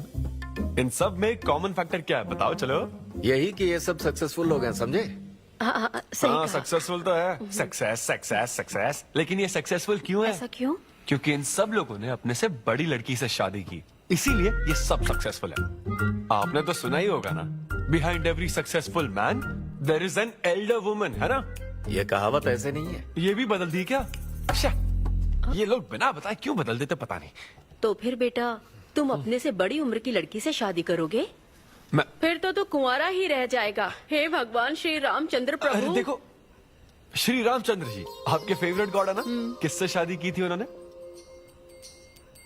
इन सब में कॉमन फैक्टर क्या है बताओ? चलो, यही कि ये सब सक्सेसफुल लोग हैं, समझे? सही हाँ, कहा। सक्सेसफुल तो है। सक्सेस सक्सेस सक्सेस, लेकिन ये सक्सेसफुल क्यों है? ऐसा क्यों? क्योंकि इन सब लोगों ने अपने से बड़ी लड़की से शादी की, इसीलिए ये सब सक्सेसफुल है। आपने तो सुना ही होगा ना, behind every successful man there is an elder woman, है ना? ये कहावत ऐसे नहीं है। ये भी बदल दी क्या? अच्छा, ये लोग बिना बताए क्यों बदल देते पता नहीं। तो फिर बेटा तुम अपने से बड़ी उम्र की लड़की से शादी करोगे? मैं फिर तो तू कुंवारा ही रह जाएगा। हे भगवान श्री रामचंद्र अरे प्रभु। देखो, श्री रामचंद्र जी आपके फेवरेट गॉड है ना? किससे शादी की थी उन्होंने?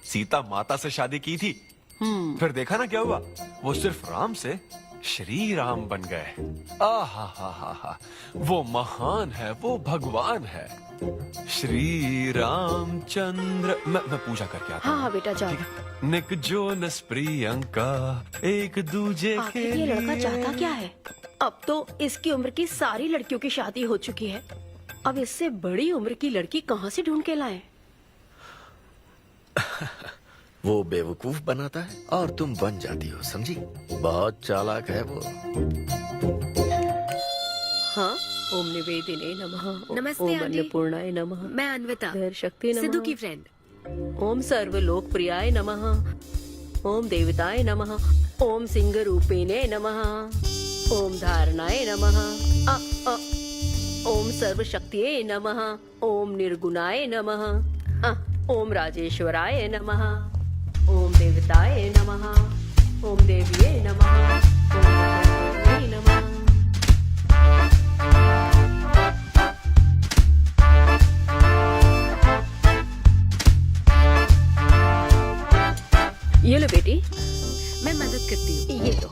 सीता माता से शादी की थी। फिर देखा ना क्या हुआ, वो सिर्फ राम से श्री राम बन गए। आहा हा हा हा, वो महान है, वो भगवान है। श्री रामचंद्र। मैं पूजा करके आता हूँ। हाँ बेटा जाओ। निक जोनस प्रियंका एक दूजे के आखिर ये लड़का लिए। चाहता क्या है? अब तो इसकी उम्र की सारी लड़कियों की शादी हो चुकी है, अब इससे बड़ी उम्र की लड़की कहाँ से ढूंढ के लाएं? वो बेवकूफ बनाता है और तुम बन जाती हो, समझी? बहुत चालाक है वो। हाँ, ओम निवेदिने नमः। नमस्ते, ओम आंटी। अन्नपूर्णाय नमः। मैं अन्विता, धैर्य शक्ति नमः। सिद्धू की फ्रेंड। ओम सर्वलोक प्रियाय नमः। ओम देवताय नमः। ओम सिंह रूपेणे नमः। ओम धारणाय नमः। ओम सर्वशक्तिये नमः। ओम निर्गुणाय नमः। ओम राजेश्वराय नमः। ओम देवताय नमः। ओम देव्ये नमः। ओम भगवत्यै नमः। ये लो बेटी, मैं मदद करती हूँ। ये लो।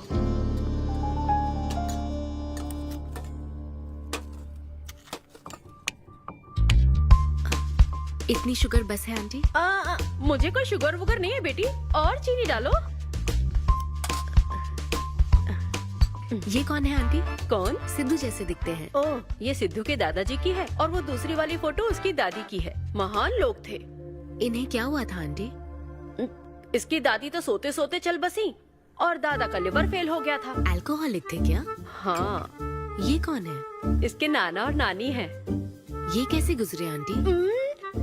इतनी शुगर बस है आंटी? मुझे कोई शुगर वुगर नहीं है बेटी, और चीनी डालो। ये कौन है आंटी? कौन? सिद्धू जैसे दिखते हैं। ओह, ये सिद्धू के दादाजी की है और वो दूसरी वाली फोटो उसकी दादी की है। महान लोग थे। इन्हें क्या हुआ था आंटी? इसकी दादी तो सोते सोते चल बसी और दादा का लिवर फेल हो गया था। अल्कोहलिक थे क्या? हाँ। ये कौन है? इसके नाना और नानी है। ये कैसे गुजरे आंटी?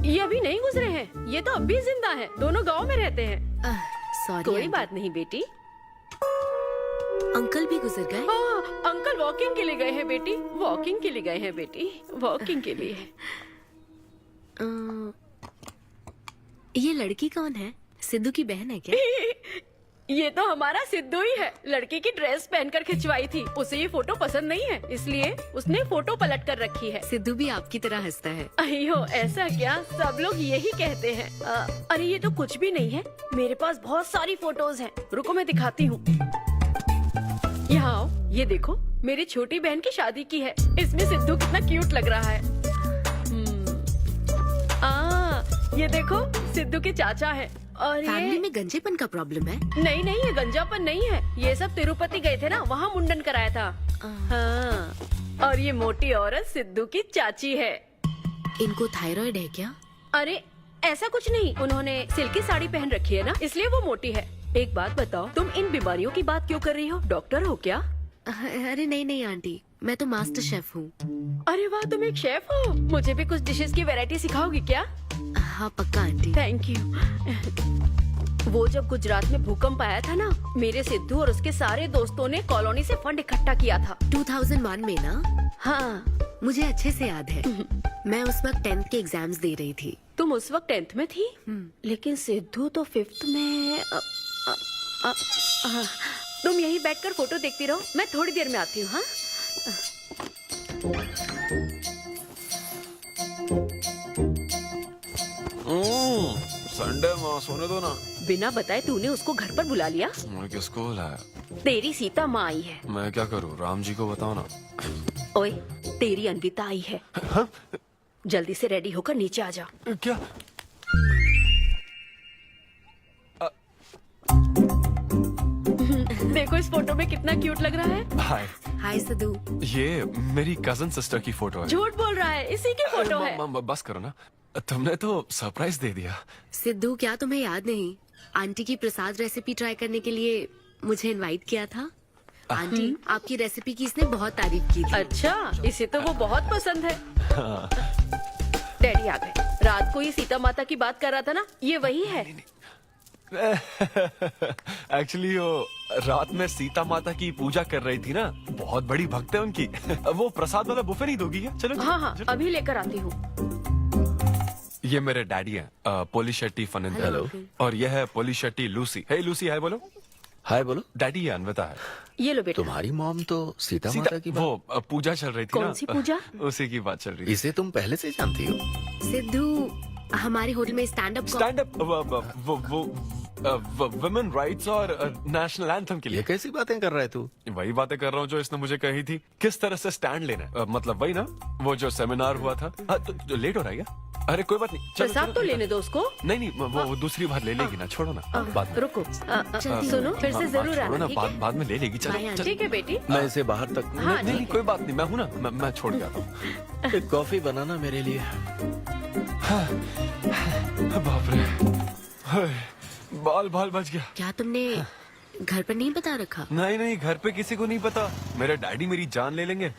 ये अभी नहीं गुजरे हैं, ये तो अब भी जिंदा है। दोनों गांव में रहते हैं। सॉरी कोई आंटी। बात नहीं बेटी। अंकल भी गुजर गए? अंकल वॉकिंग के लिए गए हैं बेटी, वॉकिंग के लिए गए हैं बेटी, वॉकिंग के लिए। ये लड़की कौन है? सिद्धू की बहन है क्या? ये तो हमारा सिद्धू ही है। लड़की की ड्रेस पहनकर खिंचवाई थी, उसे ये फोटो पसंद नहीं है, इसलिए उसने फोटो पलट कर रखी है। सिद्धू भी आपकी तरह हंसता है। अयो ऐसा क्या, सब लोग यही कहते हैं। अरे ये तो कुछ भी नहीं है, मेरे पास बहुत सारी फोटोज हैं। रुको मैं दिखाती हूँ। यहाँ आओ, ये देखो मेरी छोटी बहन की शादी की है। इसमें सिद्धू कितना क्यूट लग रहा है। ये देखो सिद्धू के चाचा है। और फैमिली में गंजेपन का प्रॉब्लम है? नहीं नहीं, ये गंजापन नहीं है। ये सब तिरुपति गए थे ना, वहाँ मुंडन कराया था। हाँ। और ये मोटी औरत सिद्धू की चाची है। इनको थायराइड है क्या? अरे ऐसा कुछ नहीं, उन्होंने सिल्की साड़ी पहन रखी है ना, इसलिए वो मोटी है। एक बात बताओ, तुम इन बीमारियों की बात क्यों कर रही हो? डॉक्टर हो क्या? अरे नहीं नहीं आंटी, मैं तो मास्टर शेफ हूँ। अरे वाह, तुम एक शेफ हो। मुझे भी कुछ डिशेस की वैरायटी सिखाओगी क्या? हाँ पक्का आंटी। Thank you. वो जब गुजरात में भूकंप आया था ना, मेरे सिद्धू और उसके सारे दोस्तों ने कॉलोनी से फंड इकट्ठा किया था। 2001 में ना? हाँ मुझे अच्छे से याद है। मैं उस वक्त 10th के एग्जाम्स दे रही थी। तुम उस वक्त 10th में थी? लेकिन सिद्धू तो 5th में। तुम यहीं बैठकर फोटो देखती रहो, मैं थोड़ी देर में आती हूँ। हाँ संडे माँ सोने दो ना। बिना बताए तूने उसको घर पर बुला लिया। मैं किसको बुलाया? तेरी सीता माँ आई है। मैं क्या करूँ, राम जी को बताओ ना। ओए, तेरी अन्विता आई है। जल्दी से रेडी होकर नीचे आ जा। क्या? देखो इस फोटो में कितना क्यूट लग रहा है। हाय। हाय सिद्धू। ये मेरी कजन सिस्टर की फोटो है। झूठ बोल रहा है, इसी की फोटो है। बस करो ना, तुमने तो सरप्राइज दे दिया। सिद्धू क्या तुम्हें याद नहीं, आंटी की प्रसाद रेसिपी ट्राई करने के लिए मुझे इनवाइट किया था। आंटी आपकी रेसिपी की इसने बहुत तारीफ की थी। अच्छा, इसे तो वो बहुत पसंद है। डैडी आ गए। रात को ये सीता माता की बात कर रहा था ना, ये वही है। एक्चुअली वो रात में सीता माता की पूजा कर रही थी ना, बहुत बड़ी भक्त है उनकी। वो प्रसाद वाला बुफे नहीं दोगी क्या? चलो हाँ हाँ, अभी लेकर आती हूँ। ये मेरे डैडी हैं, पोलिशेट्टी फनिंदर। हेलो। और ये है पोलिशेट्टी लूसी। हे लूसी, हाय बोलो। हाय बोलो। डैडी ये अनविता है। ये लो बेटा। तुम्हारी मॉम तो सीता माता की बात। वो पूजा चल रही थी ना। कौन सी पूजा? उसी की बात चल रही थी। इसे तुम पहले से जानती हो? सिद्धू हमारे होटल में स्टैंड अप वुमेन राइट्स और नेशनल एंथम के लिए। ये कैसी बातें कर रहा है तू? वही बातें कर रहा हूँ जो इसने मुझे कही थी, किस तरह से स्टैंड लेना है। मतलब वही ना, वो जो सेमिनार हुआ था। तो लेट हो रहा है क्या? अरे कोई बात नहीं, चलो, प्रसाद चलो, तो चलो। लेने दो उसको। नहीं वो दूसरी बार ले लेगी ना, छोड़ो ना। बाद में रुको, सुनो, फिर से जरूर छोड़ो आना, ना, ठीक है? बाद में ले लेगी। चलो ठीक है बेटी। मैं इसे बाहर तक हाँ, नहीं ठीक है। कोई बात नहीं, मैं हूँ ना, मैं छोड़ के आता हूँ। एक कॉफी बनाना मेरे लिए। बाप रे, हाय, बाल बच गया। क्या तुमने घर पर नहीं बता रखा? नहीं, घर पे किसी को नहीं पता। मेरे डैडी मेरी जान ले लेंगे।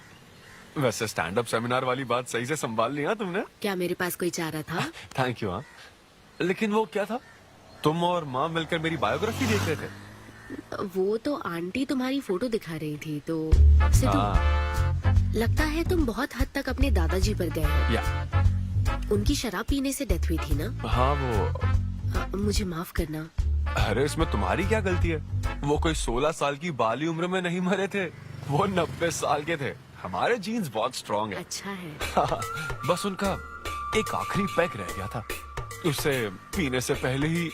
वैसे स्टैंड अप सेमिनार वाली बात सही से संभाल लिया तुमने। क्या मेरे पास कोई चारा था? Thank you. हाँ, लेकिन वो क्या था, तुम और माँ मिलकर मेरी बायोग्राफी देख रहे थे। वो तो आंटी तुम्हारी फोटो दिखा रही थी तो सिद्धू, लगता है तुम बहुत हद तक अपने दादाजी पर गए हो। या उनकी शराब पीने से डेथ हुई थी ना? हाँ वो। मुझे माफ करना। अरे इसमें तुम्हारी क्या गलती है? वो कोई 16 साल की बाली उम्र में नहीं मरे थे, वो 90 साल के थे। हमारे जीन्स बहुत स्ट्रॉन्ग है। अच्छा है। बस उनका एक आखिरी पैक रह गया था, उसे पीने से पहले ही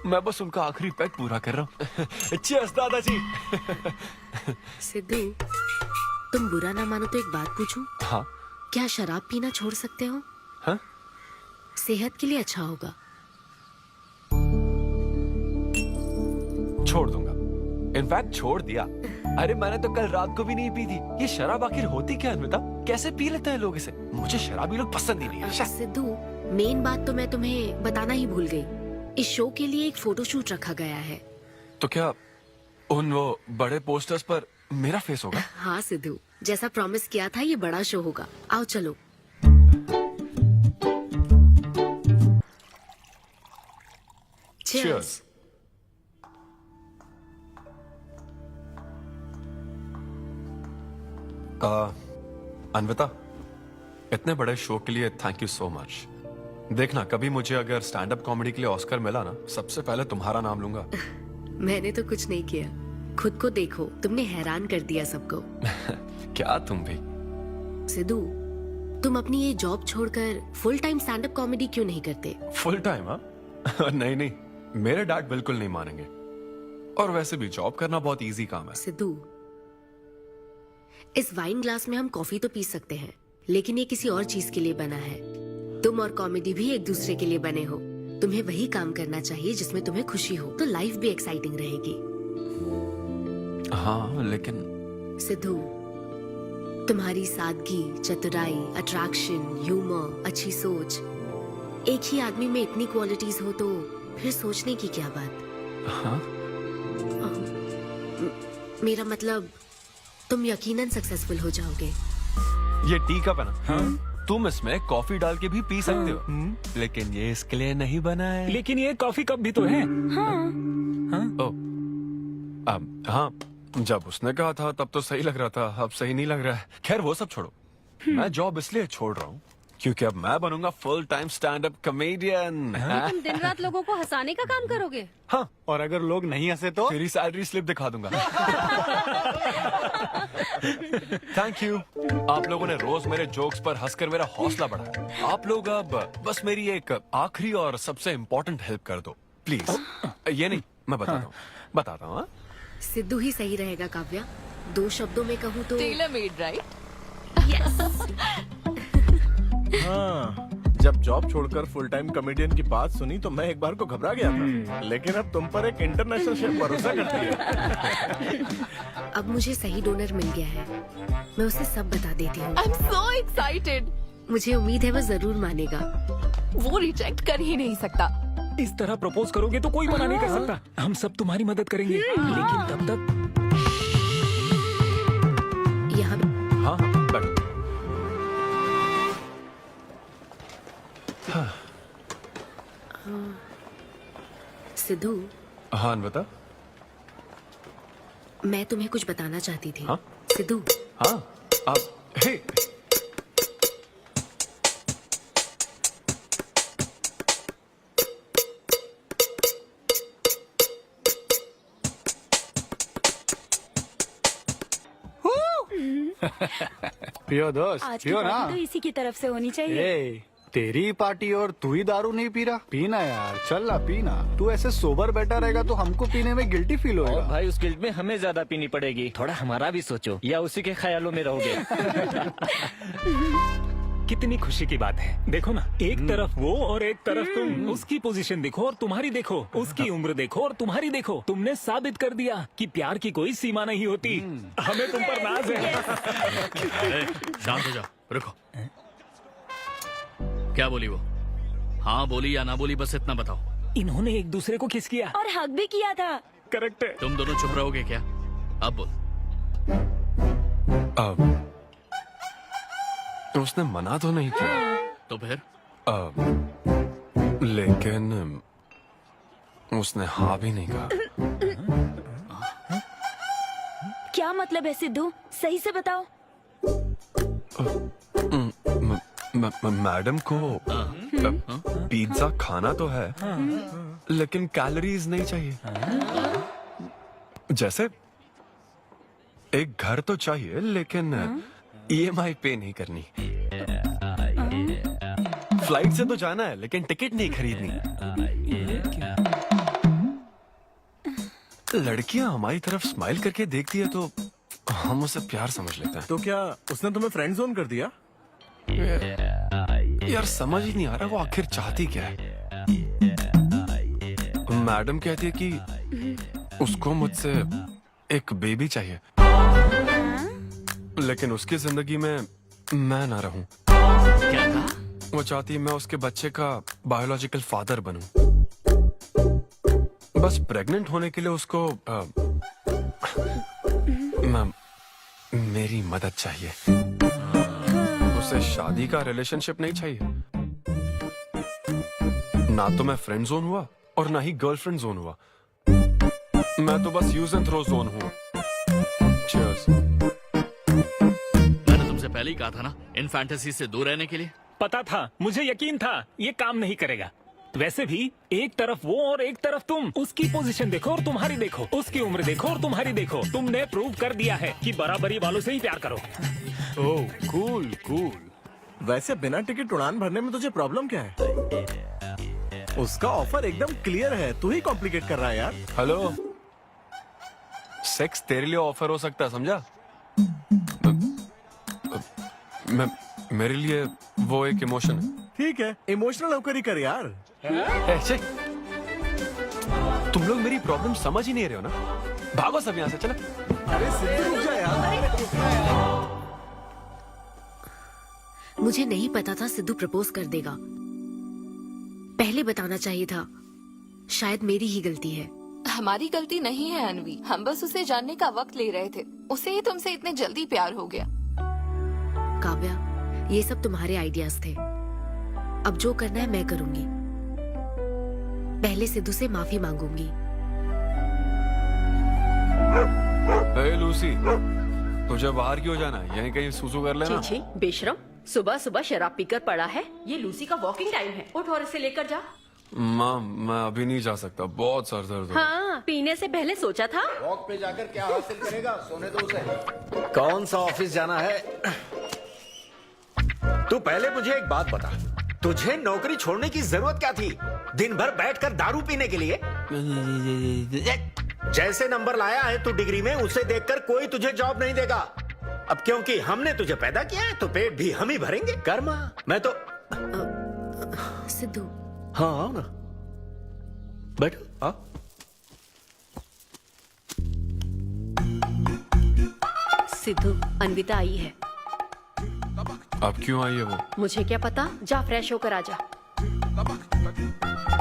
मैं बस उनका आखिरी पैक पूरा कर रहा हूँ। चीयर्स दादाजी। सिद्धू, तुम बुरा ना मानो तो एक बात पूछूं? हाँ। क्या शराब पीना छोड़ सकते हो? हाँ? सेहत के लिए अच्छा होगा। छोड़ दूंगा, इनफैक्ट छोड़ दिया। अरे मैंने तो कल रात को भी नहीं पी थी। ये शराब आखिर होती क्या अनविता? कैसे पी लेते हैं लोग इसे? मुझे शराबी लोग पसंद ही नहीं है। सिद्धू, मेन बात तो मैं तुम्हें बताना ही भूल गई। इस शो के लिए एक फोटोशूट रखा गया है। तो क्या उन वो बड़े पोस्टर्स पर मेरा फेस होगा? हाँ सिद्धू, जैसा प्रॉमिस किया था ये बड़ा शो होगा। आओ चलो। Cheers. अनविता, इतने बड़े शो के लिए थैंक यू सो मच। देखना कभी मुझे अगर स्टैंड अप कॉमेडी के लिए ऑस्कर मिला ना, सबसे पहले तुम्हारा नाम लूंगा। मैंने तो कुछ नहीं किया, खुद को देखो, तुमने हैरान कर दिया सबको। क्या तुम भी? सिद्धू, तुम अपनी ये जॉब छोड़कर full time stand up comedy क्यों नहीं करते? Full time? हाँ नहीं, मेरे डैड बिल्कुल नहीं मानेंगे। और वैसे भी जॉब करना बहुत इजी काम है। सिद्धू, इस वाइन ग्लास में हम कॉफी तो पी सकते हैं, लेकिन ये किसी और चीज के लिए बना है। तुम और कॉमेडी भी एक दूसरे के लिए बने हो। तुम्हें वही काम करना चाहिए जिसमें तुम्हें खुशी हो, तो लाइफ भी एक्साइटिंग रहेगी। हाँ लेकिन सिद्धू, तुम्हारी सादगी, चतुराई, अट्रैक्शन, ह्यूमर, अच्छी सोच, एक ही आदमी में इतनी क्वालिटीज हो तो फिर सोचने की क्या बात? हाँ? मेरा मतलब तुम यकीनन सक्सेसफुल हो जाओगे। ये टी कप है ना? हाँ? तुम इसमें कॉफी डाल के भी पी सकते हो, लेकिन ये इसके लिए नहीं बना है। लेकिन ये कॉफी कप भी तो है। हाँ, जब उसने कहा था तब तो सही लग रहा था, अब सही नहीं लग रहा है। खैर वो सब छोड़ो, मैं जॉब इसलिए छोड़ रहा हूँ क्योंकि अब मैं बनूंगा full time stand up comedian. तुम दिन रात लोगों को हंसाने का काम करोगे? हाँ, और अगर लोग नहीं हंसे तो तेरी सैलरी स्लिप दिखा दूंगा। Thank you. आप लोगों ने रोज मेरे जोक्स पर हंसकर मेरा हौसला बढ़ाया। आप लोग अब बस मेरी एक आखिरी और सबसे इम्पोर्टेंट हेल्प कर दो प्लीज। ये नहीं, मैं बताता हूँ। सिद्धू ही सही रहेगा काव्या। 2 शब्दों में कहूँ तो टेलर मेड, राइट? हाँ, जब जॉब छोड़कर फुल टाइम कॉमेडियन की बात सुनी तो मैं एक बार को घबरा गया था, लेकिन अब तुम पर एक इंटरनेशनल शेफ भरोसा करती है। अब मुझे सही डोनर मिल गया है, मैं उसे सब बता देती हूँ। I am so excited. मुझे उम्मीद है वो जरूर मानेगा। वो रिजेक्ट कर ही नहीं सकता। इस तरह प्रपोज करोगे तो कोई मना नहीं कर सकता। हम सब तुम्हारी मदद करेंगे, लेकिन तब तक यहाँ हाँ बैठो। सिद्धू, हाँ बता। मैं तुम्हें कुछ बताना चाहती थी। हाँ? सिद्धू, हाँ आप हे पियो दोस्त, आज की पियो ना। पार्टी तो इसी की तरफ से होनी चाहिए। ए, तेरी पार्टी और तू ही दारू नहीं पी रहा? पीना यार, चल ना पीना। तू ऐसे सोबर बैठा रहेगा तो हमको पीने में गिल्टी फील होगा। और भाई उस गिल्ट में हमें ज्यादा पीनी पड़ेगी। थोड़ा हमारा भी सोचो, या उसी के ख्यालों में रहोगे। कितनी खुशी की बात है। देखो ना, एक तरफ वो और एक तरफ तुम। उसकी पोजीशन देखो और तुम्हारी देखो, उसकी उम्र देखो और तुम्हारी देखो। तुमने साबित कर दिया कि प्यार की कोई सीमा नहीं होती। हमें तुम पर नाज है। शांत हो जाओ, रुको। क्या बोली वो? हाँ बोली या ना बोली, बस इतना बताओ। इन्होंने एक दूसरे को किस किया। और हक भी किया था। करेक्ट है। तुम दोनों चुप रहोगे क्या? अब बोल। उसने मना तो नहीं किया। तो फिर? लेकिन उसने हाँ भी नहीं कहा। क्या मतलब है सिद्धू, सही से बताओ। मैडम को पिज्जा खाना तो है, लेकिन कैलोरीज नहीं चाहिए। जैसे एक घर तो चाहिए, लेकिन EMI पे नहीं करनी। फ्लाइट से तो जाना है, लेकिन टिकट नहीं खरीदनी। लड़कियां हमारी तरफ स्माइल करके देखती है तो हम उसे प्यार समझ लेते हैं। तो क्या उसने तुम्हें फ्रेंड जोन कर दिया? यार समझ ही नहीं आ रहा वो आखिर चाहती क्या है। मैडम कहती है कि उसको मुझसे एक बेबी चाहिए, लेकिन उसकी जिंदगी में मैं ना रहूं। क्या कहा? वो चाहती है मैं उसके बच्चे का बायोलॉजिकल फादर बनूं। बस प्रेग्नेंट होने के लिए उसको मेरी मदद चाहिए। उसे शादी का रिलेशनशिप नहीं चाहिए। ना तो मैं फ्रेंड जोन हुआ और ना ही गर्लफ्रेंड जोन हुआ। मैं तो बस यूज एंड थ्रो जोन हूँ। Cheers. मैंने तुमसे पहले ही कहा था ना, इन फैंटेसी से दूर रहने के लिए। पता था, मुझे यकीन था ये काम नहीं करेगा। वैसे भी एक तरफ वो और एक तरफ तुम। उसकी पोजीशन देखो और तुम्हारी देखो, उसकी उम्र देखो और तुम्हारी देखो। तुमने प्रूव कर दिया है कि बराबरी वालों से ही प्यार करो। ओह कूल कूल। वैसे बिना टिकट उड़ान भरने में तुझे प्रॉब्लम क्या है? उसका ऑफर एकदम क्लियर है, तू ही कॉम्प्लिकेट कर रहा है यार। हेलो, सेक्स तेरे लिए ऑफर हो सकता है, समझा? मेरे लिए वो एक इमोशन है। ठीक है, इमोशनल होकर ही कर यार। ऐसे तुम लोग मेरी प्रॉब्लम समझ ही नहीं रहे हो ना। भागो सब यहाँ से, चलो। अरे सिद्धू रुक जा यार। मुझे नहीं पता था सिद्धू प्रपोज कर देगा। पहले बताना चाहिए था। शायद मेरी ही गलती है। हमारी गलती नहीं है अनवी, हम बस उसे जानने का वक्त ले रहे थे। उसे ही तुमसे इतने जल्दी प्यार हो गया। काव्या, ये सब तुम्हारे आइडियाज थे। अब जो करना है मैं करूंगी। पहले सिद्धू से माफी मांगूंगी। हे लूसी, तुझे बाहर क्यों जाना है? यहीं कहीं सूसू कर लेना। छी बेशरम, सुबह सुबह शराब पीकर पड़ा है। ये लूसी का वॉकिंग टाइम है, उठ और इसे लेकर जा। माँ, मैं अभी नहीं जा सकता, बहुत सर दर्द हो रहा है। हाँ, पीने से पहले सोचा था। वॉक पे जाकर क्या हासिल करेगा? सोने दो उसे। कौन सा ऑफिस जाना है? तू पहले मुझे एक बात बता, तुझे नौकरी छोड़ने की जरूरत क्या थी? दिन भर बैठकर दारू पीने के लिए? जैसे नंबर लाया है तू डिग्री में, उसे देखकर कोई तुझे जॉब नहीं देगा। अब क्योंकि हमने तुझे पैदा किया है तो पेट भी हम ही भरेंगे। कर्मा, मैं तो सिद्धू। हाँ आओ ना, बैठो। हाँ सिद्धू, अन्विता आई है। अब क्यों आई है वो? मुझे क्या पता, जा फ्रेश होकर आजा।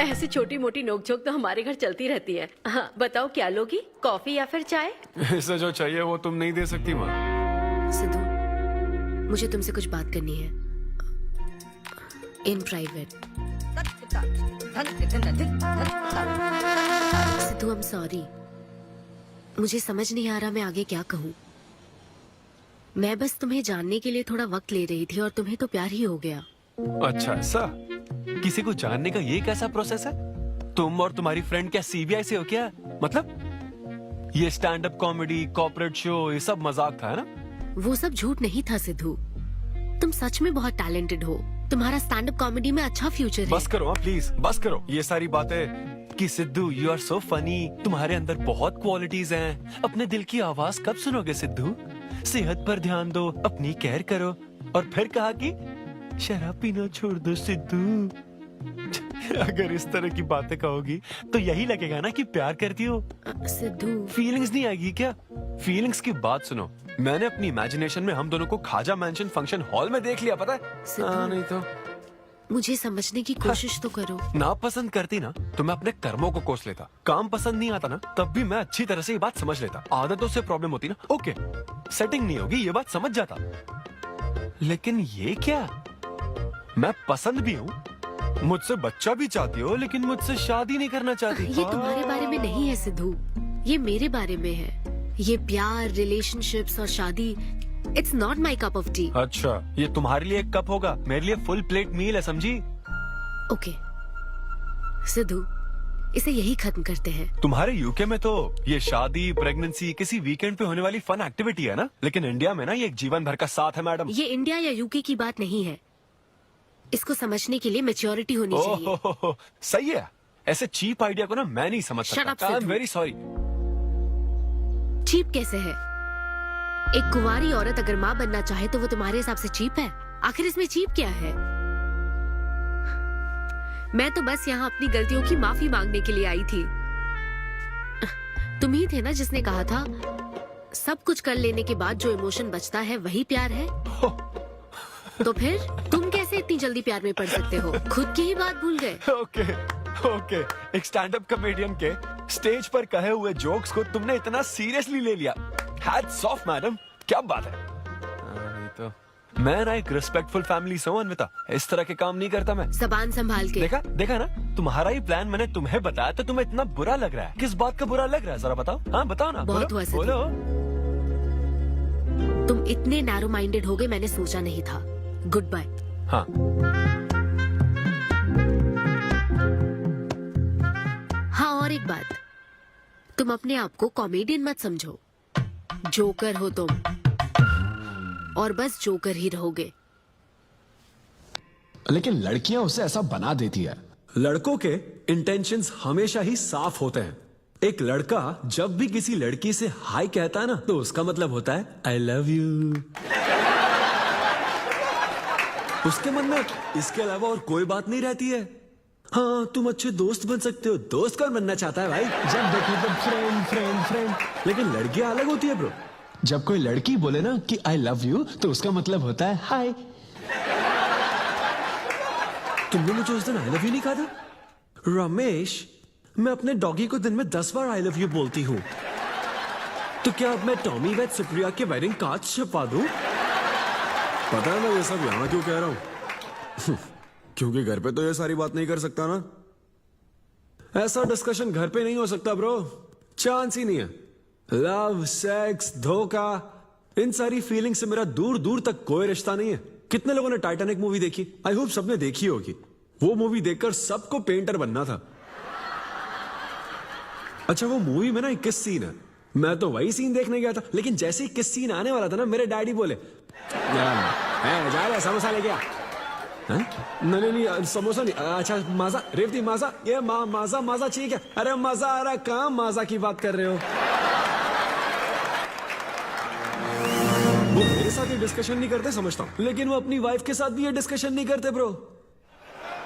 ऐसी छोटी मोटी नोकझोंक तो हमारे घर चलती रहती है। हाँ, बताओ क्या लोगी, कॉफी या फिर चाय? इसे जो चाहिए वो तुम नहीं दे सकती माँ। सिद्धू, मुझे तुमसे कुछ बात करनी है, in private. Sidhu, I am sorry. मुझे समझ नहीं आ रहा मैं आगे क्या कहूँ। मैं बस तुम्हें जानने के लिए थोड़ा वक्त ले रही थी और तुम्हें तो प्यार ही हो गया। अच्छा ऐसा? किसी को जानने का ये कैसा प्रोसेस है? तुम और तुम्हारी फ्रेंड क्या सीबीआई से हो क्या? मतलब ये stand up comedy, corporate show, ये सब मजाक था, है ना? वो सब झूठ नहीं था सिद्धू। तुम सच में बहुत टैलेंटेड हो। तुम्हारा स्टैंड अप कॉमेडी में अच्छा फ्यूचर है। बस करो हाँ प्लीज, बस करो ये सारी बातें कि Sidhu you are so funny, तुम्हारे अंदर बहुत क्वालिटीज हैं। अपने दिल की आवाज कब सुनोगे सिद्धू? सेहत पर ध्यान दो, अपनी केयर करो। और फिर कहा कि शराब पीना छोड़ दो सिद्धू। अगर इस तरह की बातें कहोगी तो यही लगेगा ना कि प्यार करती हो। सिद्धू, फीलिंग्स नहीं आएगी क्या? फीलिंग्स की बात सुनो, मैंने अपनी इमेजिनेशन में हम दोनों को खाजा मैंशन फंक्शन हॉल में देख लिया, पता है? नहीं तो मुझे समझने की कोशिश तो करो। ना पसंद करती ना तो मैं अपने कर्मों को कोस लेता। काम पसंद नहीं आता ना तब भी मैं अच्छी तरह से ये बात समझ लेता। आदतों से प्रॉब्लम होती ना, ओके सेटिंग नहीं होगी ये बात समझ जाता। लेकिन ये क्या, मैं पसंद भी हूँ, मुझसे बच्चा भी चाहती हो, लेकिन मुझसे शादी नहीं करना चाहती। ये तुम्हारे बारे में नहीं है सिद्धू, ये मेरे बारे में है। ये प्यार, रिलेशनशिप्स और शादी, it's not my cup of T. अच्छा, ये तुम्हारे लिए एक कप होगा, मेरे लिए फुल प्लेट मील है, समझी? ओके सिद्धू, इसे यही खत्म करते हैं। तुम्हारे यूके में तो ये शादी, प्रेगनेंसी किसी वीकेंड पे होने वाली फन एक्टिविटी है ना, लेकिन इंडिया में ना ये एक जीवन भर का साथ है मैडम। ये इंडिया या यूके की बात नहीं है। इसको समझने के लिए मैच्योरिटी होनी चाहिए। ओह, सही है। ऐसे चीप आइडिया को ना मैं नहीं समझ Shut up, सकता। I am Sidhu. Very sorry. Cheap कैसे है? एक कुंवारी औरत अगर माँ बनना चाहे तो वो तुम्हारे हिसाब से चीप है? आखिर इसमें चीप क्या है? मैं तो बस यहाँ अपनी गलतियों की माफी मांगने के लिए आई थी। तुम ही थे ना जिसने कहा था सब कुछ कर लेने के बाद जो इमोशन बचता है वही प्यार है। तो फिर तुम कैसे इतनी जल्दी प्यार में पड़ सकते हो? खुद की ही बात भूल गए। ओके, एक स्टैंड अप कॉमेडियन के स्टेज पर कहे हुए जोक्स को तुमने इतना सीरियसली ले लिया। हैट्स ऑफ मैडम, क्या बात है। नहीं तो मैं ना एक रिस्पेक्टफुल फैमिली से हूं अनविता, इस तरह के काम नहीं करता मैं। जबान संभाल के। देखा ना, तुम्हारा ही प्लान मैंने तुम्हें बताया तो तुम्हें इतना बुरा लग रहा है। किस बात का बुरा लग रहा है जरा बताओ। हाँ बताओ ना। बहुत हुआ सिद्धू। बोलो। तुम इतने नैरो माइंडेड हो गए मैंने सोचा नहीं था। Good bye. हाँ हाँ, और एक बात, तुम अपने आप को कॉमेडियन मत समझो। जोकर हो तुम, और बस जोकर ही रहोगे। लेकिन लड़कियां उसे ऐसा बना देती है। लड़कों के इंटेंशंस हमेशा ही साफ होते हैं। एक लड़का जब भी किसी लड़की से हाय कहता है ना तो उसका मतलब होता है आई लव यू। उसके मन में इसके अलावा और कोई बात नहीं रहती है। हाँ तुम अच्छे दोस्त बन सकते हो। दोस्त कौन बनना चाहता है भाई? जब देखो तो फ्रेंड फ्रेंड फ्रेंड। लेकिन लड़कियां अलग होती है ब्रो। जब कोई लड़की बोले ना कि आई लव यू तो उसका मतलब होता है हाय। तुमने मुझे उस दिन आई लव यू नहीं कहा था? रमेश, मैं अपने डॉगी को दिन में 10 बार आई लव यू बोलती हूँ। तो क्या अब मैं टॉमी वेद सुप्रिया के वेडिंग कार्ड छपवा दूं? पता है मैं ये सब यहाँ क्यों कह रहा हूँ? क्योंकि घर पे तो ये सारी बात नहीं कर सकता ना। ऐसा डिस्कशन घर पे नहीं हो सकता ब्रो, चांस ही नहीं है। लव, सेक्स, धोखा, इन सारी फीलिंग से मेरा दूर दूर तक कोई रिश्ता नहीं है। कितने लोगों ने टाइटैनिक मूवी देखी? आई होप सबने देखी होगी। वो मूवी देखकर सबको पेंटर बनना था। अच्छा वो मूवी में ना 21 सीन है, मैं तो वही सीन देखने गया था। लेकिन जैसे ही 21 सीन आने वाला था ना मेरे डैडी बोले जा रहा समोसा लेके आ। नहीं समोसा नहीं, अच्छा माजा, रेवती माजा, ये माजा माजा चाहिए क्या? अरे मजा आ रहा, कहाँ माजा की बात कर रहे हो? वो मेरे साथ ये डिस्कशन नहीं करते समझता हूँ, लेकिन वो अपनी वाइफ के साथ भी ये डिस्कशन नहीं करते ब्रो।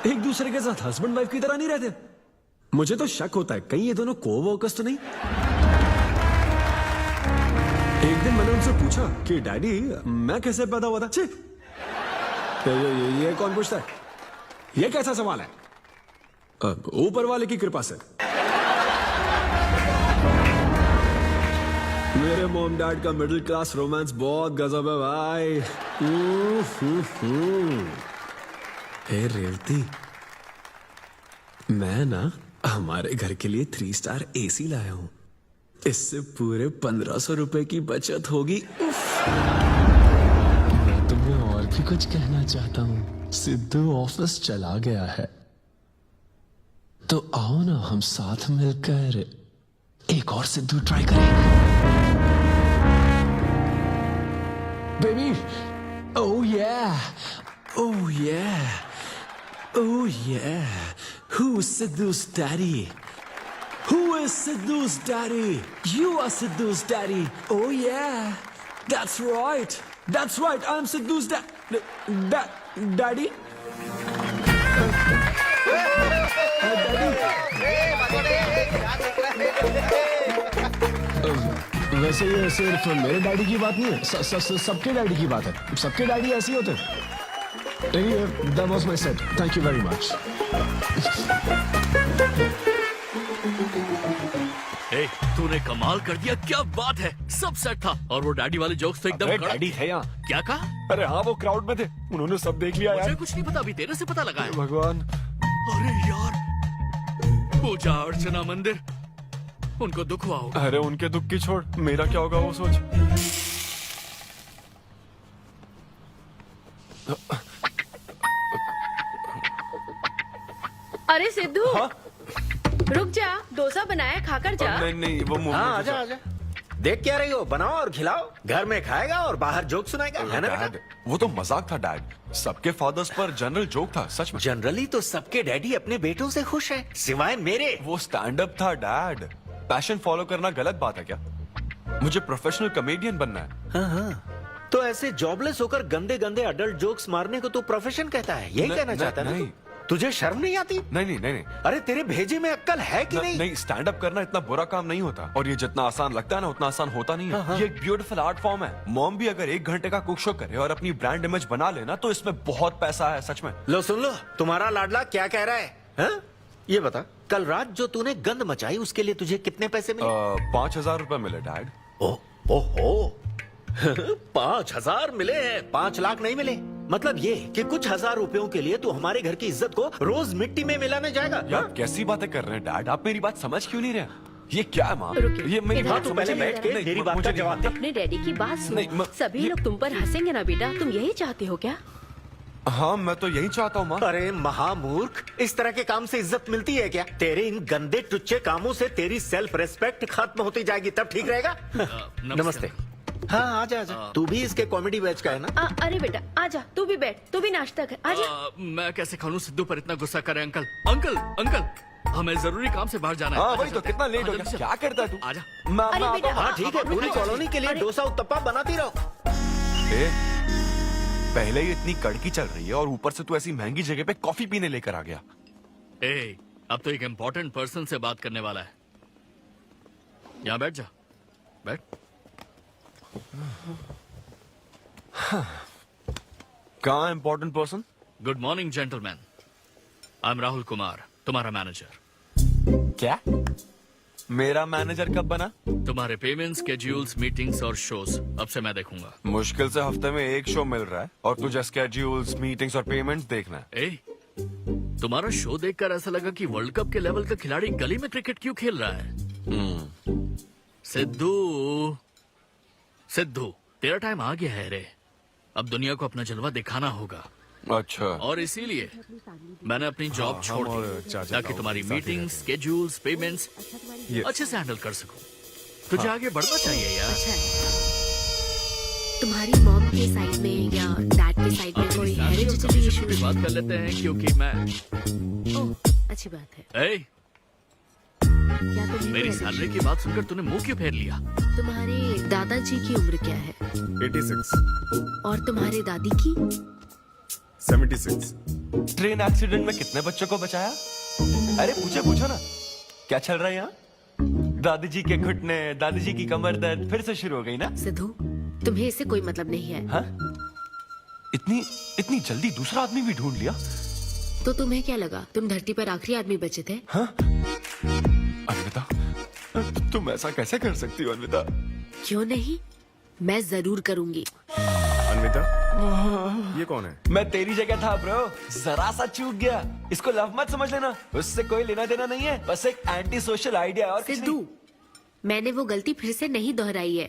एक दूसरे के साथ हस्बैंड वाइफ की तरह नहीं रहते। मुझे तो शक होता है कहीं ये दोनों कोवर्कर्स तो नहीं। एक दिन मैंने उनसे पूछा कि डैडी मैं कैसे पैदा हुआ था? छी, ये कौन पूछता है? ये कैसा सवाल है? ऊपर वाले की कृपा से। मेरे मॉम डैड का मिडिल क्लास रोमांस बहुत गजब है भाई। हे रेवती, मैं ना हमारे घर के लिए 3 स्टार AC लाया हूँ। इससे पूरे 1500 रुपए की बचत होगी। मैं तुम्हें और भी कुछ कहना चाहता हूँ। सिद्धू ऑफिस चला गया है, तो आओ ना हम साथ मिलकर एक और सिद्धू ट्राई करें। Baby, oh yeah, oh yeah, oh yeah. Who's Sidhu's daddy? Who is Sidhu's daddy? You are Sidhu's daddy. Oh yeah, that's right. That's right. I'm Sidhu's daddy. वैसे ये सिर्फ मेरे डैडी की बात नहीं है, सबके डैडी की बात है। सबके डैडी ऐसे ही होते हैं। That was my set. Thank you very much. तूने कमाल कर दिया, क्या बात है। सब सेट था और वो डैडी वाले जोक्स तो एकदम कड़क। डैडी थे यहाँ। क्या कहा? अरे हाँ, वो क्राउड में थे, उन्होंने सब देख लिया यार। मुझे कुछ नहीं पता, अभी तेरे से पता लगा है। भगवान। अरे यार, पूजा अर्चना मंदिर, उनको दुख हुआ होगा। अरे उनके दुख की छोड़, मेरा क्या होगा वो सोच। अरे सिद्धू, रुक जा, डोसा बनाया, खाकर जा। नहीं वो हाँ, आजा आजा। देख क्या रही हो, बनाओ और खिलाओ। घर में खाएगा और बाहर जोक सुनाएगा, है ना बेटा? डैड, वो तो मजाक था डैड। सबके फादर्स पर जनरल जोक था, सच में। जनरली तो सबके डैडी अपने बेटों से खुश हैं, सिवाय मेरे। वो स्टैंड अप था डैड। पैशन फॉलो करना गलत बात है क्या? मुझे प्रोफेशनल कॉमेडियन बनना है। हाँ हाँ, तो ऐसे जॉबलेस होकर गंदे गंदे अडल्ट जोक्स मारने को तू प्रोफेशन कहता है, यही कहना चाहता है ना? तुझे शर्म नहीं आती? नहीं। अरे तेरे भेजे में अक्ल है कि नहीं? नहीं, स्टैंड अप करना इतना बुरा काम नहीं होता, और ये जितना आसान लगता है ना उतना आसान होता नहीं है। हाँ। ये एक ब्यूटीफुल आर्ट फॉर्म है। मॉम भी अगर 1 घंटे का कुक शो करे और अपनी ब्रांड इमेज बना लेना तो इसमें बहुत पैसा है, सच में। लो सुन लो, तुम्हारा लाडला क्या कह रहा है, हाँ? ये बता, कल रात जो तूने गंद मचाई उसके लिए तुझे कितने पैसे मिले? 5000 रुपए मिले डैड। ओहो 5000 मिले हैं, 5 लाख नहीं मिले। मतलब ये कि कुछ हजार रुपयों के लिए तू हमारे घर की इज्जत को रोज मिट्टी में मिलाने जाएगा? यार कैसी बातें कर रहे हैं डैड, आप मेरी बात समझ क्यों नहीं रहे? ये क्या है माँ? ये मेरी इधर बात तू समझ पहले बैठ के मेरी बात का जवाब दे। अपने डैडी की बात नहीं, सुनो। सभी लोग तुम पर हंसेंगे ना बेटा, तुम यही चाहते हो क्या? हाँ, मैं तो यही चाहता हूँ माँ। अरे महामूर्ख, इस तरह के काम से इज्जत मिलती है क्या? तेरे इन गंदे टुच्चे कामों से तेरी सेल्फ रेस्पेक्ट खत्म होती जाएगी, तब ठीक रहेगा। नमस्ते। हाँ आजा आजा, तू भी इसके कॉमेडी बैच का है ना? अरे बेटा आजा, तू भी बैठ, तू भी नाश्ता कर, आजा। मैं कैसे खा लूं? सिद्धू पर इतना गुस्सा करे। अंकल अंकल अंकल, हमें जरूरी काम से बाहर जाना है। हाँ वही तो, कितना लेट हो गया, क्या करता है तू? आजा। अरे बेटा, हाँ ठीक है, पूरी कॉलोनी के लिए डोसा उत्तप्पा बनाती रहो। पहले ही इतनी कड़की चल रही है और ऊपर से तू ऐसी महंगी जगह पे कॉफी पीने लेकर आ गया। अब तो एक इम्पोर्टेंट पर्सन से बात करने वाला है। यहाँ बैठ जा, बैठ। कहाँ important person? Good morning gentleman, I am Rahul Kumar, तुम्हारा मैनेजर। क्या? मेरा मैनेजर कब बना? तुम्हारे पेमेंट, स्केड्यूल्स, मीटिंग्स और शोज अब से मैं देखूंगा। मुश्किल से हफ्ते में 1 शो मिल रहा है और तुझे स्केड्यूल्स, मीटिंग्स और पेमेंट्स देखना है। तुम्हारा शो देखकर ऐसा लगा कि वर्ल्ड कप के लेवल का खिलाड़ी गली में क्रिकेट क्यों खेल रहा है। सिद्धू तेरा टाइम आ गया है रे, अब दुनिया को अपना जलवा दिखाना होगा। अच्छा। और इसीलिए मैंने अपनी जॉब छोड़ दी ताकि तुम्हारी मीटिंग, स्केड्यूल्स, पेमेंट्स अच्छे से हैंडल कर सकूं। तुझे आगे बढ़ना चाहिए यार। तुम्हारी मॉम के साइड में या डैड के साइड में कोई हेरिडिटरी इशू? भी बात कर लेते हैं क्योंकि मैं अच्छी बात है। क्या तुम मेरी सैलरी की बात सुनकर तूने मुंह क्यों फेर लिया? तुम्हारे दादाजी की उम्र क्या है? 86। और तुम्हारे दादी की? 76। ट्रेन एक्सीडेंट में कितने बच्चों को बचाया? अरे पूछो ना, क्या चल रहा है यहाँ? दादी जी के घुटने, दादी जी की कमर दर्द फिर से शुरू हो गई ना? सिद्धू, तुम्हें इससे कोई मतलब नहीं है। हाँ? इतनी जल्दी दूसरा आदमी भी ढूंढ लिया? तो तुम्हें क्या लगा तुम धरती पर आखिरी आदमी बचे थे? हाँ? अन्विता, तुम ऐसा कैसे कर सकती हो अन्विता? क्यों नहीं, मैं जरूर करूंगी। अन्विता, ये कौन है? मैं तेरी जगह था ब्रो, जरा सा चूक गया। इसको लव मत समझ लेना, उससे कोई लेना देना नहीं है, बस एक एंटी सोशल आइडिया और कुछ सिद्धू, मैंने वो गलती फिर से नहीं दोहराई है,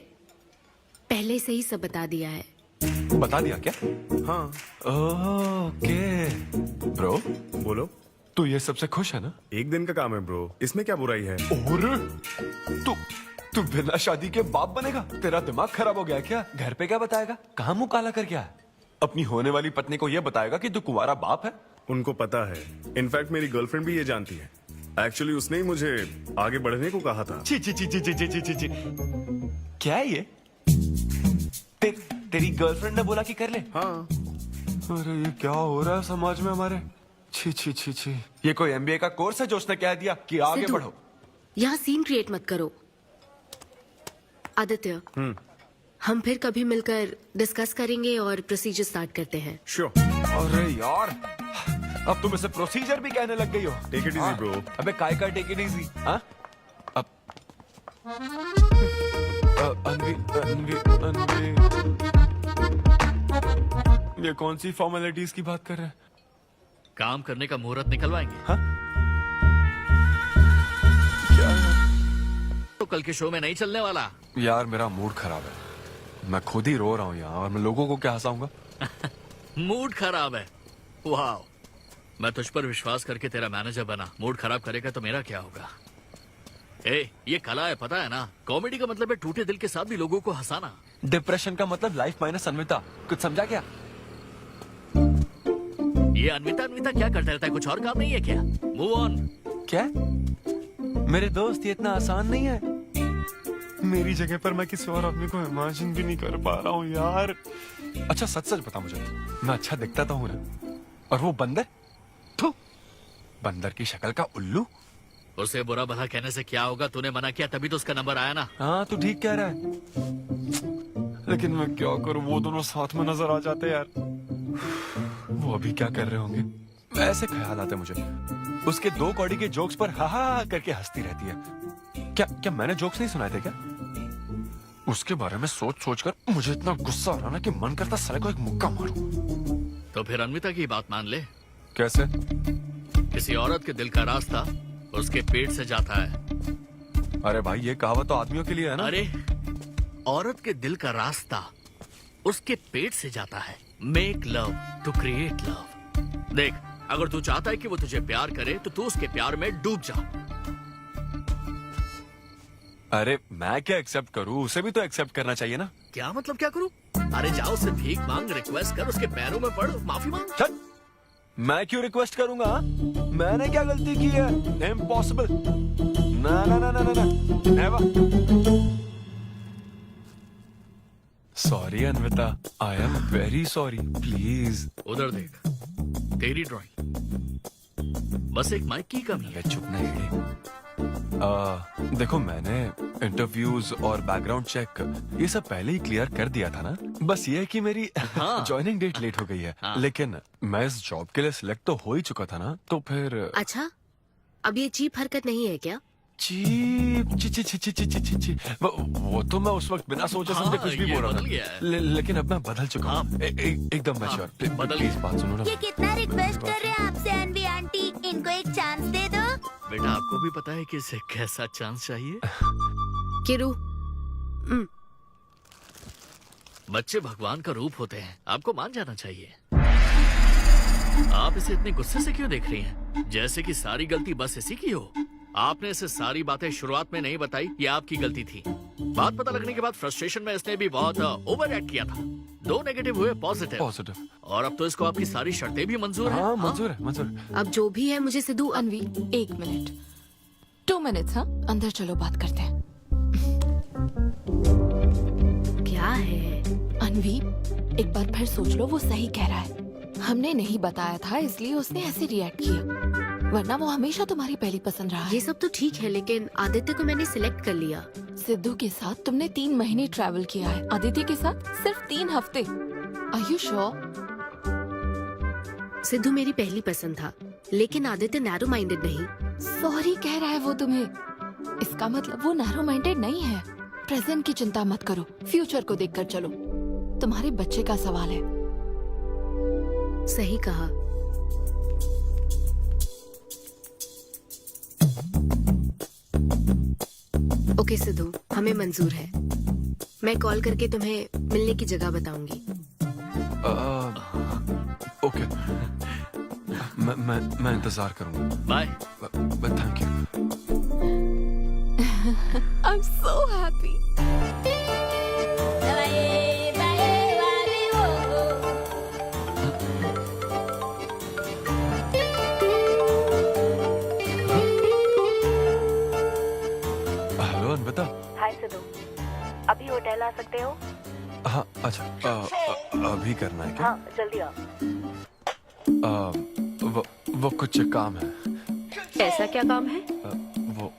पहले से ही सब बता दिया है। नहीं। बता दिया क्या? हाँ। ओके ब्रो, बोलो। तू ये सबसे खुश है ना? एक दिन का काम है ब्रो, इसमें क्या बुराई है? और तू बिना शादी के बाप बनेगा? तेरा दिमाग खराब हो गया क्या? घर पे क्या बताएगा? कहाँ मुंह काला कर क्या है? अपनी होने वाली पत्नी को ये बताएगा कि तू कुंवारा बाप है? उनको पता है, इनफैक्ट मेरी गर्लफ्रेंड भी ये जानती है। एक्चुअली उसने ही मुझे आगे बढ़ने को कहा था। ची ची ची ची ची ची ची ची ची। क्या है ये? तेरी गर्लफ्रेंड ने बोला कि कर ले? हाँ। अरे ये क्या हो रहा है समाज में हमारे? छी छी छी छी। ये कोई एमबीए का कोर्स है जो उसने कह दिया कि आगे सिद्धू, बढ़ो? यहाँ सीन क्रिएट मत करो। आदित्य, हम फिर कभी मिलकर डिस्कस करेंगे और प्रोसीजर स्टार्ट करते हैं। श्योर। अरे यार, अब तुम इसे प्रोसीजर भी कहने लग गई हो। Take it easy bro. अबे काय का टेक इट इजी? हाँ? अब अनवी ये कौन सी फॉर्मेलिटीज की बात कर रहे हैं? काम करने का मुहूर्त निकलवाएंगे। हाँ? तो कल के शो में नहीं चलने वाला। यार मेरा मूड खराब है, मैं खुद ही रो रहा हूँ यहाँ, और मैं लोगों को क्या हंसाऊंगा? मूड खराब है? वाह, मैं तुझ पर विश्वास करके तेरा मैनेजर बना, मूड खराब करेगा तो मेरा क्या होगा? ये कला है, पता है ना? कॉमेडी का मतलब है टूटे दिल के साथ भी लोगों को हंसाना। डिप्रेशन का मतलब लाइफ माइनस अनविता, कुछ समझा क्या? ये अनविता क्या करता रहता है? कुछ और काम नहीं है क्या? Move on. क्या? मेरे दोस्त, ये इतना आसान नहीं है। मेरी जगह पर मैं किसी और आदमी को इमेजिन भी नहीं कर पा रहा हूँ यार। अच्छा सच सच बता मुझे, मैं अच्छा दिखता तो हूँ ना? और वो बंदर, थू, बंदर की शक्ल का उल्लू। उसे बुरा भला कहने से क्या होगा? तूने मना किया तभी तो उसका नंबर आया ना। हाँ तू ठीक कह रहा है, लेकिन मैं क्या करूँ, वो दोनों साथ में नजर आ जाते यार। वो अभी क्या कर रहे होंगे? ऐसे ख्याल आते मुझे, उसके दो कौड़ी के जोक्स पर हा हा करके हंसती रहती है। क्या मैंने जोक्स नहीं सुनाए थे क्या? उसके बारे में सोच सोच कर मुझे इतना गुस्सा आ रहा ना कि मन करता साले को एक मुक्का मारूं। तो फिर अनविता की बात मान ले। कैसे? किसी औरत के दिल का रास्ता उसके पेट से जाता है। अरे भाई ये कहावत तो आदमियों के लिए है ना? अरे औरत के दिल का रास्ता उसके पेट से जाता है। Make love to create love. देख, अगर तू चाहता है कि वो तुझे प्यार करे तो तू उसके प्यार में डूब जा। अरे मैं क्या एक्सेप्ट करूं, उसे भी तो एक्सेप्ट करना चाहिए ना? क्या मतलब क्या करूं? अरे जाओ उससे भीख मांग, रिक्वेस्ट कर, उसके पैरों में पड़, माफी मांग। चल, मैं क्यों रिक्वेस्ट करूंगा? मैंने क्या गलती की है? इम्पॉसिबल। ना ना ना ना ना never. Sorry Anvita, I am very sorry, please. उधर देख, तेरी ड्राइंग, बस एक माइक की कमी है। चुप नहीं। देखो मैंने इंटरव्यूज और बैकग्राउंड चेक ये सब पहले ही क्लियर कर दिया था ना, बस ये है कि मेरी ज्वाइनिंग डेट लेट हो गई है। लेकिन मैं इस जॉब के लिए सिलेक्ट तो हो ही चुका था ना, तो फिर। अच्छा, अब ये चीप हरकत नहीं है क्या? चीप ची ची ची ची ची ची ची ची वो तो मैं उस वक्त बिना सोचे समझे कुछ भी बोल रहा था, लेकिन अब मैं बदल चुका हूँ, एकदम मैच्योर। प्लीज बात सुनो ना। ये कितना रिक्वेस्ट कर रहे हैं आपसे अनवी आंटी, इनको एक चांस दे दो। बेटा आपको भी पता है कि इसे कैसा चांस चाहिए? किरू, बच्चे भगवान का रूप होते हैं, आपको मान जाना चाहिए। आप इसे इतने गुस्से से क्यों देख रही हैं? जैसे कि सारी गलती बस इसी की हो। आपने इसे सारी बातें शुरुआत में नहीं बताई, ये आपकी गलती थी। बात पता लगने के बाद फ्रस्ट्रेशन में इसने भी बहुत ओवर एक्ट किया था। 2 नेगेटिव हुए, पॉजिटिव। और अब तो इसको आपकी सारी शर्तें भी मंजूर हैं। हाँ, मंजूर है, मंजूर है। अब जो भी है मुझे सिद्धू। अनवी 1 मिनट, 2 मिनट्स। हाँ, अंदर चलो, बात करते हैं। क्या है अनवी, एक बार फिर सोच लो, वो सही कह रहा है। हमने नहीं बताया था इसलिए उसने ऐसे रिएक्ट किया, वरना वो हमेशा तुम्हारी पहली पसंद रहा है। ये सब तो ठीक है, लेकिन आदित्य को मैंने सिलेक्ट कर लिया। सिद्धू के साथ तुमने 3 महीने ट्रैवल किया है, आदित्य के साथ सिर्फ 3 हफ्ते। Are you sure? सिद्धू मेरी पहली पसंद था, लेकिन आदित्य नैरो माइंडेड नहीं। सॉरी कह रहा है वो तुम्हें, इसका मतलब वो नैरो माइंडेड नहीं है। प्रेजेंट की चिंता मत करो, फ्यूचर को देखकर चलो। तुम्हारे बच्चे का सवाल है, सही कहा। ओके सिद्धू, हमें मंजूर है। मैं कॉल करके तुम्हें मिलने की जगह बताऊंगी। ओके, मैं इंतजार करूंगा। Bye. Thank you. I'm so happy. Hello Anvita. Hi Siddhu, अभी होटल आ सकते हो? हाँ अच्छा, अभी करना है क्या? हाँ जल्दी आओ। वो कुछ काम है। ऐसा क्या काम है? वो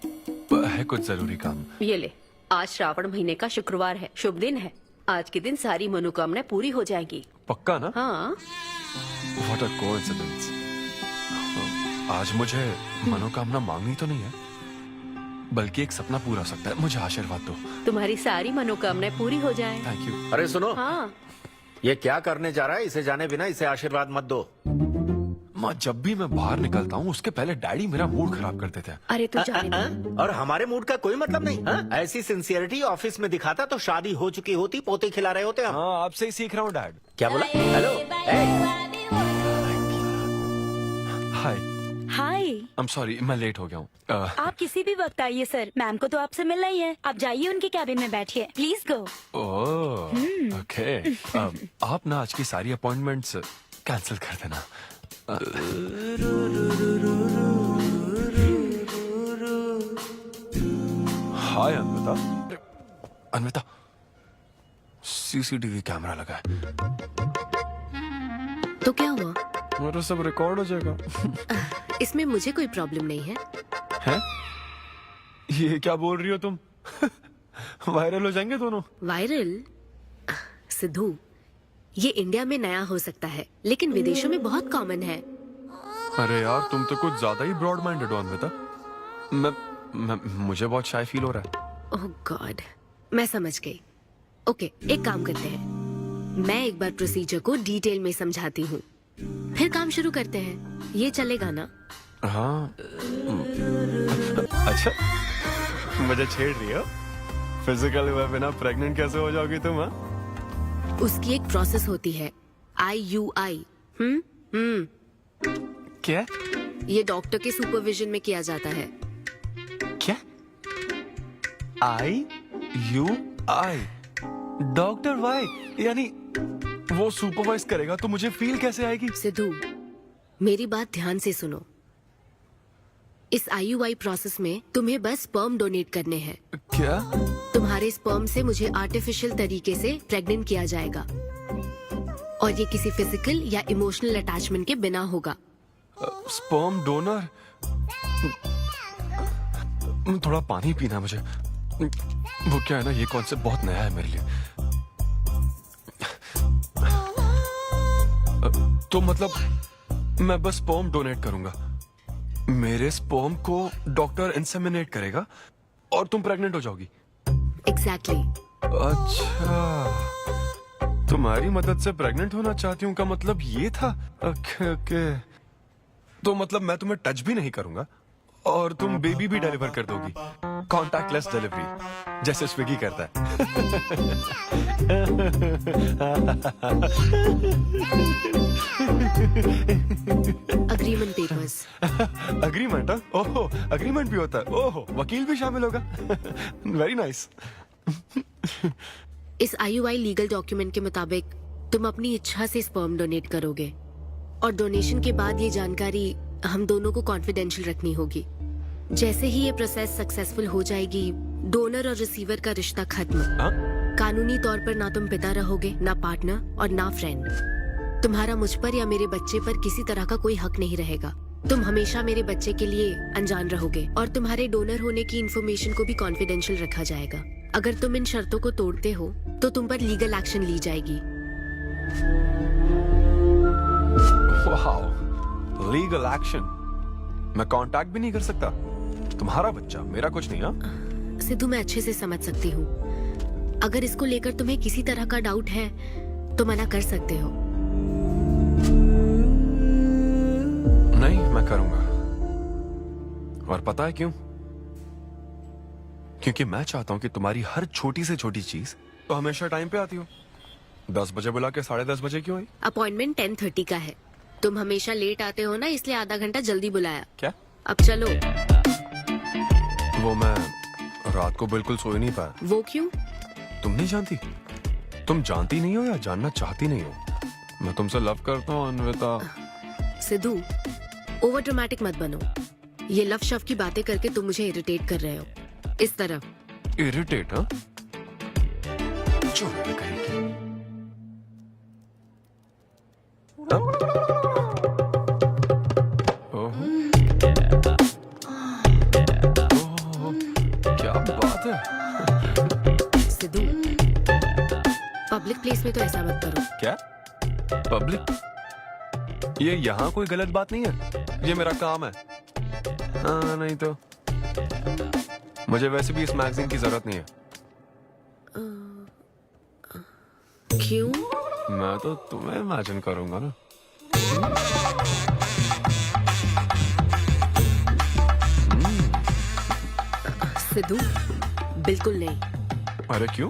है कुछ जरूरी काम। ये ले, आज श्रावण महीने का शुक्रवार है, शुभ दिन है। आज के दिन सारी मनोकामनाएं पूरी हो जाएंगी। पक्का ना? हाँ। What a coincidence। आज मुझे मनोकामना मांगनी तो नहीं है, बल्कि एक सपना पूरा हो सकता है। मुझे आशीर्वाद दो। तुम्हारी सारी मनोकामनाएं पूरी हो जाएं। Thank you. अरे सुनो, हाँ। ये क्या करने जा रहा है? इसे जाने बिना इसे आशीर्वाद मत दो। माँ, जब भी मैं बाहर निकलता हूँ उसके पहले डैडी मेरा मूड खराब कर देते हैं। अरे तू जाने दे। और हमारे मूड का कोई मतलब नहीं। हाँ? ऐसी सिंसियरिटी ऑफिस में दिखाता तो शादी हो चुकी होती, पोते खिला रहे होते हम। हाँ, आपसे ही सीख रहा हूँ डैड। क्या बोला? Hello. Hi. Hi. I am sorry, मैं लेट हो गया हूँ। आप किसी भी वक्त आइए सर, मैम को तो आपसे मिलना ही है। आप जाइए उनके कैबिन में बैठिए, प्लीज गो। Oh okay. आप ना आज की सारी अपॉइंटमेंट्स कैंसिल कर देना। हाय अनविता। अनविता, सीसीटीवी कैमरा लगा है। तो क्या हुआ? मेरा सब रिकॉर्ड हो जाएगा। इसमें मुझे कोई प्रॉब्लम नहीं है। हैं? ये क्या बोल रही हो तुम? वायरल हो जाएंगे दोनों। वायरल? सिद्धू, ये इंडिया में नया हो सकता है, लेकिन विदेशों में बहुत कॉमन है। अरे यार, तुम तो कुछ ज्यादा ही ब्रॉड माइंडेड हो अनविता। मुझे बहुत शाय फील हो रहा है। ओह गॉड, मैं समझ गई। ओके, एक काम करते हैं, मैं एक बार प्रोसीजर को डिटेल में समझाती हूँ, फिर काम शुरू करते हैं। ये चलेगा ना? हाँ। अच्छा, मुझे छेड़ रही हो? फिजिकल हुए बिना प्रेग्नेंट कैसे हो जाओगी तुम? हाँ, उसकी एक प्रोसेस होती है, IUI। क्या? ये डॉक्टर के सुपरविजन में किया जाता है। क्या? IUI? Doctor why? यानी वो सुपरवाइज करेगा तो मुझे फील कैसे आएगी? सिद्धू, मेरी बात ध्यान से सुनो। इस IUI प्रोसेस में तुम्हें बस स्पर्म डोनेट करने हैं। क्या? तुम्हारे स्पर्म से मुझे आर्टिफिशियल तरीके से प्रेग्नेंट किया जाएगा, और ये किसी फिजिकल या इमोशनल अटैचमेंट के बिना होगा। Sperm donor? थोड़ा पानी पीना मुझे। वो क्या है ना, ये कॉन्सेप्ट बहुत नया है मेरे लिए। तो मतलब मैं बस स्पर्म डोनेट करूंगा, मेरे स्पर्म को डॉक्टर इंसेमिनेट करेगा और तुम प्रेग्नेंट हो जाओगी? एग्जैक्टली। अच्छा, तुम्हारी मदद से प्रेग्नेंट होना चाहती हूँ का मतलब ये था? ओके। तो मतलब मैं तुम्हें टच भी नहीं करूंगा और तुम बेबी भी डिलीवर कर दोगी, कॉन्टैक्टलेस डिलीवरी, जैसे स्विगी करता है। Agreement papers. अग्रीमेंट? ओहो, अग्रीमेंट भी होता है? ओहो, वकील भी शामिल होगा। Very nice. इस IUI लीगल डॉक्यूमेंट के मुताबिक तुम अपनी इच्छा से स्पर्म डोनेट करोगे, और डोनेशन के बाद ये जानकारी हम दोनों को कॉन्फिडेंशियल रखनी होगी। जैसे ही ये प्रोसेस सक्सेसफुल हो जाएगी, डोनर और रिसीवर का रिश्ता खत्म। कानूनी तौर पर ना तुम पिता रहोगे, ना पार्टनर और ना फ्रेंड। तुम्हारा मुझ पर या मेरे बच्चे पर किसी तरह का कोई हक नहीं रहेगा। तुम हमेशा मेरे बच्चे के लिए अनजान रहोगे, और तुम्हारे डोनर होने की इन्फॉर्मेशन को भी कॉन्फिडेंशियल रखा जाएगा। अगर तुम इन शर्तों को तोड़ते हो तो तुम पर लीगल एक्शन ली जाएगी। Wow, legal action? मैं कांटेक्ट भी नहीं कर सकता? तुम्हारा बच्चा, मेरा कुछ नहीं। हाँ सिद्धू, मैं अच्छे से समझ सकती हूँ। अगर इसको लेकर तुम्हें किसी तरह का डाउट है तो मना कर सकते हो। नहीं, मैं करूंगा। और पता है क्यों? क्योंकि मैं चाहता हूं कि तुम्हारी हर छोटी से छोटी चीज तो हमेशा टाइम पे आती हो। 10 बजे बुला के 10:30 बजे क्यों आई? अपॉइंटमेंट 10:30 का है। तुम हमेशा लेट आते हो ना, इसलिए आधा घंटा जल्दी बुलाया। क्या? अब चलो। वो मैं रात को बिल्कुल सो ही नहीं पाया। वो क्यों? तुम नहीं जानती? तुम जानती नहीं हो या जानना चाहती नहीं हो? मैं तुमसे लव करता हूँ अन्विता। सिद्धू, ओवर ड्रामेटिक मत बनो। ये लव शव की बातें करके तुम मुझे इरिटेट कर रहे हो। इस तरफ। इरिटेट? हाँ, चुप करेगी। क्या बात है? सिद्धू, पब्लिक प्लेस में तो ऐसा मत करो। क्या? पब्लिक? ये यहाँ कोई गलत बात नहीं है, ये मेरा काम है। हाँ, नहीं तो मुझे वैसे भी इस मैगजीन की जरूरत नहीं है। क्यों? मैं तो तुम्हें इमेजिन करूंगा ना। सिद्धू, बिल्कुल नहीं। अरे क्यों?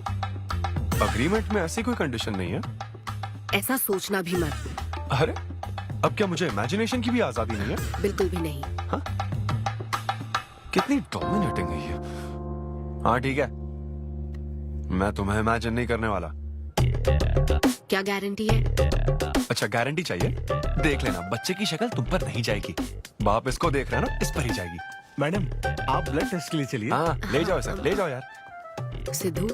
अग्रीमेंट में ऐसी कोई कंडीशन नहीं है। ऐसा सोचना भी मत। अरे अब क्या मुझे इमेजिनेशन की भी आजादी नहीं है? बिल्कुल भी नहीं। हाँ? कितनी डोमिनेटिंग है ये। हाँ ठीक है, मैं तुम्हें इमेजिन नहीं करने वाला। क्या गारंटी है? अच्छा, गारंटी चाहिए? देख लेना, बच्चे की शक्ल तुम पर नहीं जाएगी। बाप इसको देख रहा है ना, इस पर ही जाएगी। मैडम, आप ब्लड टेस्ट के लिए चलिए। हाँ, ले जाओ सर, ले जाओ यार। सिद्धू।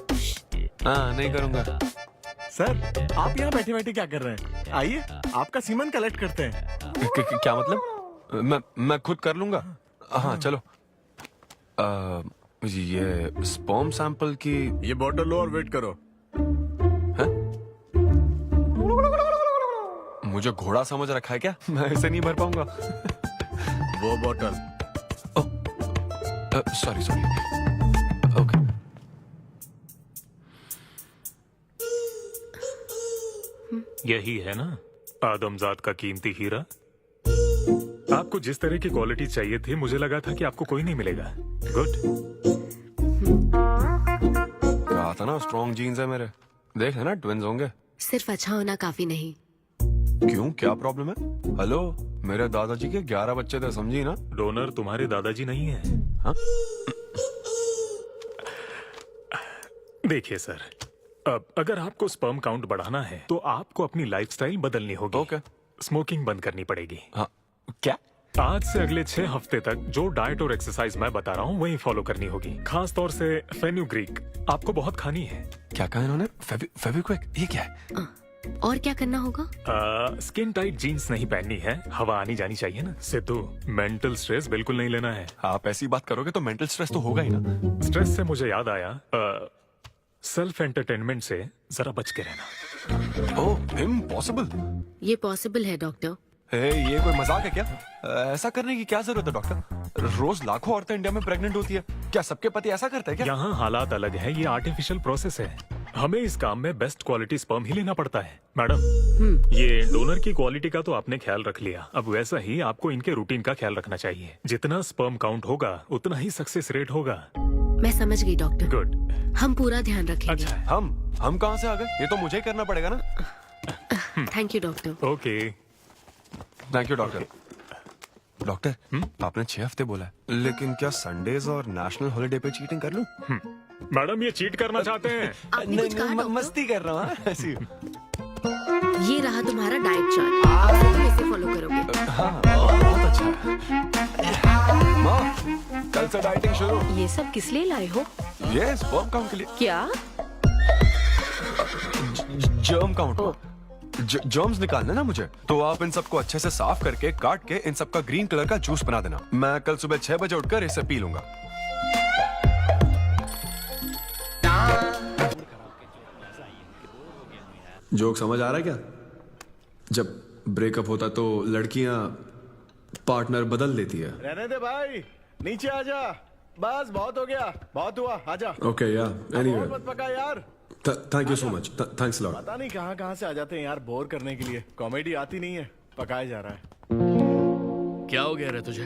हाँ, नहीं करूंगा। सर, आप यहाँ बैठे बैठे क्या कर रहे हैं? आइए, आपका सीमन कलेक्ट करते हैं। क्या मतलब? मैं खुद कर लूंगा। हाँ चलो। ये स्पर्म सैंपल की ये बॉटल लो और वेट करो। है? मुझे घोड़ा समझ रखा है क्या? मैं इसे नहीं भर पाऊंगा। वो बॉटल। Sorry sorry. ओके। यही है ना आदमजात का कीमती हीरा? आपको जिस तरह की क्वालिटी चाहिए थी, मुझे लगा था कि आपको कोई नहीं मिलेगा। गुड। कहा था ना, स्ट्रॉन्ग जीन्स है मेरे। देख लेना, ट्विंस होंगे। सिर्फ अच्छा होना काफी नहीं। क्यों, क्या प्रॉब्लम है? हेलो, मेरे दादाजी के 11 बच्चे थे, समझी ना? डोनर तुम्हारे दादाजी नहीं है। हाँ? देखिए सर, अब अगर आपको स्पर्म काउंट बढ़ाना है तो आपको अपनी लाइफस्टाइल बदलनी होगी। ओके। स्मोकिंग बंद करनी पड़ेगी। हाँ। क्या? आज से अगले 6 हफ्ते तक जो डाइट और एक्सरसाइज मैं बता रहा हूँ वही फॉलो करनी होगी। खास तौर से फेन्यूग्रीक आपको बहुत खानी है। क्या कहा इन्होंने? फेविक्विक? ये क्या है? और क्या करना होगा? स्किन टाइट जीन्स नहीं पहननी है, हवा आनी जानी चाहिए ना। सिद्धू, मेंटल स्ट्रेस बिल्कुल नहीं लेना है। आप ऐसी बात करोगे तो मेंटल स्ट्रेस तो होगा ही ना। स्ट्रेस से मुझे याद आया, सेल्फ एंटरटेनमेंट से जरा बच के रहना। ओह, इम्पॉसिबल। ये पॉसिबल है डॉक्टर। ये कोई मजाक है क्या? ऐसा करने की क्या जरूरत है डॉक्टर? रोज लाखों औरतें इंडिया में प्रेग्नेंट होती है, क्या सबके पति ऐसा करते हैं क्या? यहाँ हालात अलग है, ये आर्टिफिशियल प्रोसेस है। हमें इस काम में बेस्ट क्वालिटी स्पर्म ही लेना पड़ता है। मैडम, ये डोनर की क्वालिटी का तो आपने ख्याल रख लिया, अब वैसा ही आपको इनके रूटीन का ख्याल रखना चाहिए। जितना स्पर्म काउंट होगा उतना ही सक्सेस रेट होगा। मैं समझ गई डॉक्टर। गुड। हम पूरा ध्यान रखेंगे। अच्छा, हम कहाँ से आ गए? ये तो मुझे ही करना पड़ेगा ना। Thank you doctor. Okay. Thank you doctor. Doctor, आपने 6 हफ्ते बोला है, लेकिन क्या संडेज और नेशनल हॉलिडे पे चीटिंग कर लूं? मैडम, ये चीट करना चाहते हैं? आपने कुछ कहा डॉक्टर? मस्ती कर रहा हूँ ऐसी। ये रहा तुम्हारा डाइट चार्ट, आप तुम इसे फॉलो करोगे। हाँ, बहुत अच्छा है। माँ, कल से डाइटिंग शुरू। ये सब किस लिए लाए हो? ये स्पर्म काउंट के लिए। क्या? Germ count. जर्म्स निकालना ना मुझे, तो आप इन सबको अच्छे से साफ करके काट के इन सबका ग्रीन कलर का जूस बना देना। मैं कल सुबह 6 बजे उठकर इसे पी लूंगा। जोक समझ आ रहा है क्या? जब ब्रेकअप होता तो लड़कियां पार्टनर बदल देती है। रहने दे भाई, नीचे आजा। बस बहुत हो गया, बहुत हुआ, आजा। ओके या एनीवे, मत पका यार। Thank you so much, thanks lot. पता नहीं कहाँ से आ जाते हैं यार बोर करने के लिए। कॉमेडी आती नहीं है, पकाया जा रहा है। क्या हो गया रे तुझे?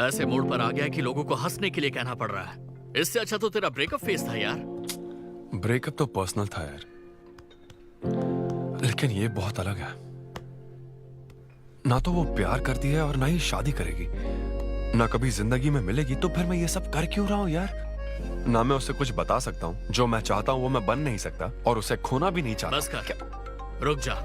ऐसे मूड पर आ गया कि लोगों को हंसने के लिए कहना पड़ रहा है। इससे अच्छा तो तेरा ब्रेकअप फेस था यार। ब्रेकअप तो पर्सनल था यार, लेकिन ये बहुत अलग है। ना तो वो प्यार करती है और ना ही शादी करेगी, ना कभी जिंदगी में मिलेगी, तो फिर मैं ये सब कर क्यों रहा हूं यार? ना मैं उसे कुछ बता सकता हूं, जो मैं चाहता हूं वो मैं बन नहीं सकता, और उसे खोना भी नहीं चाहता। बस कर, रुक जा।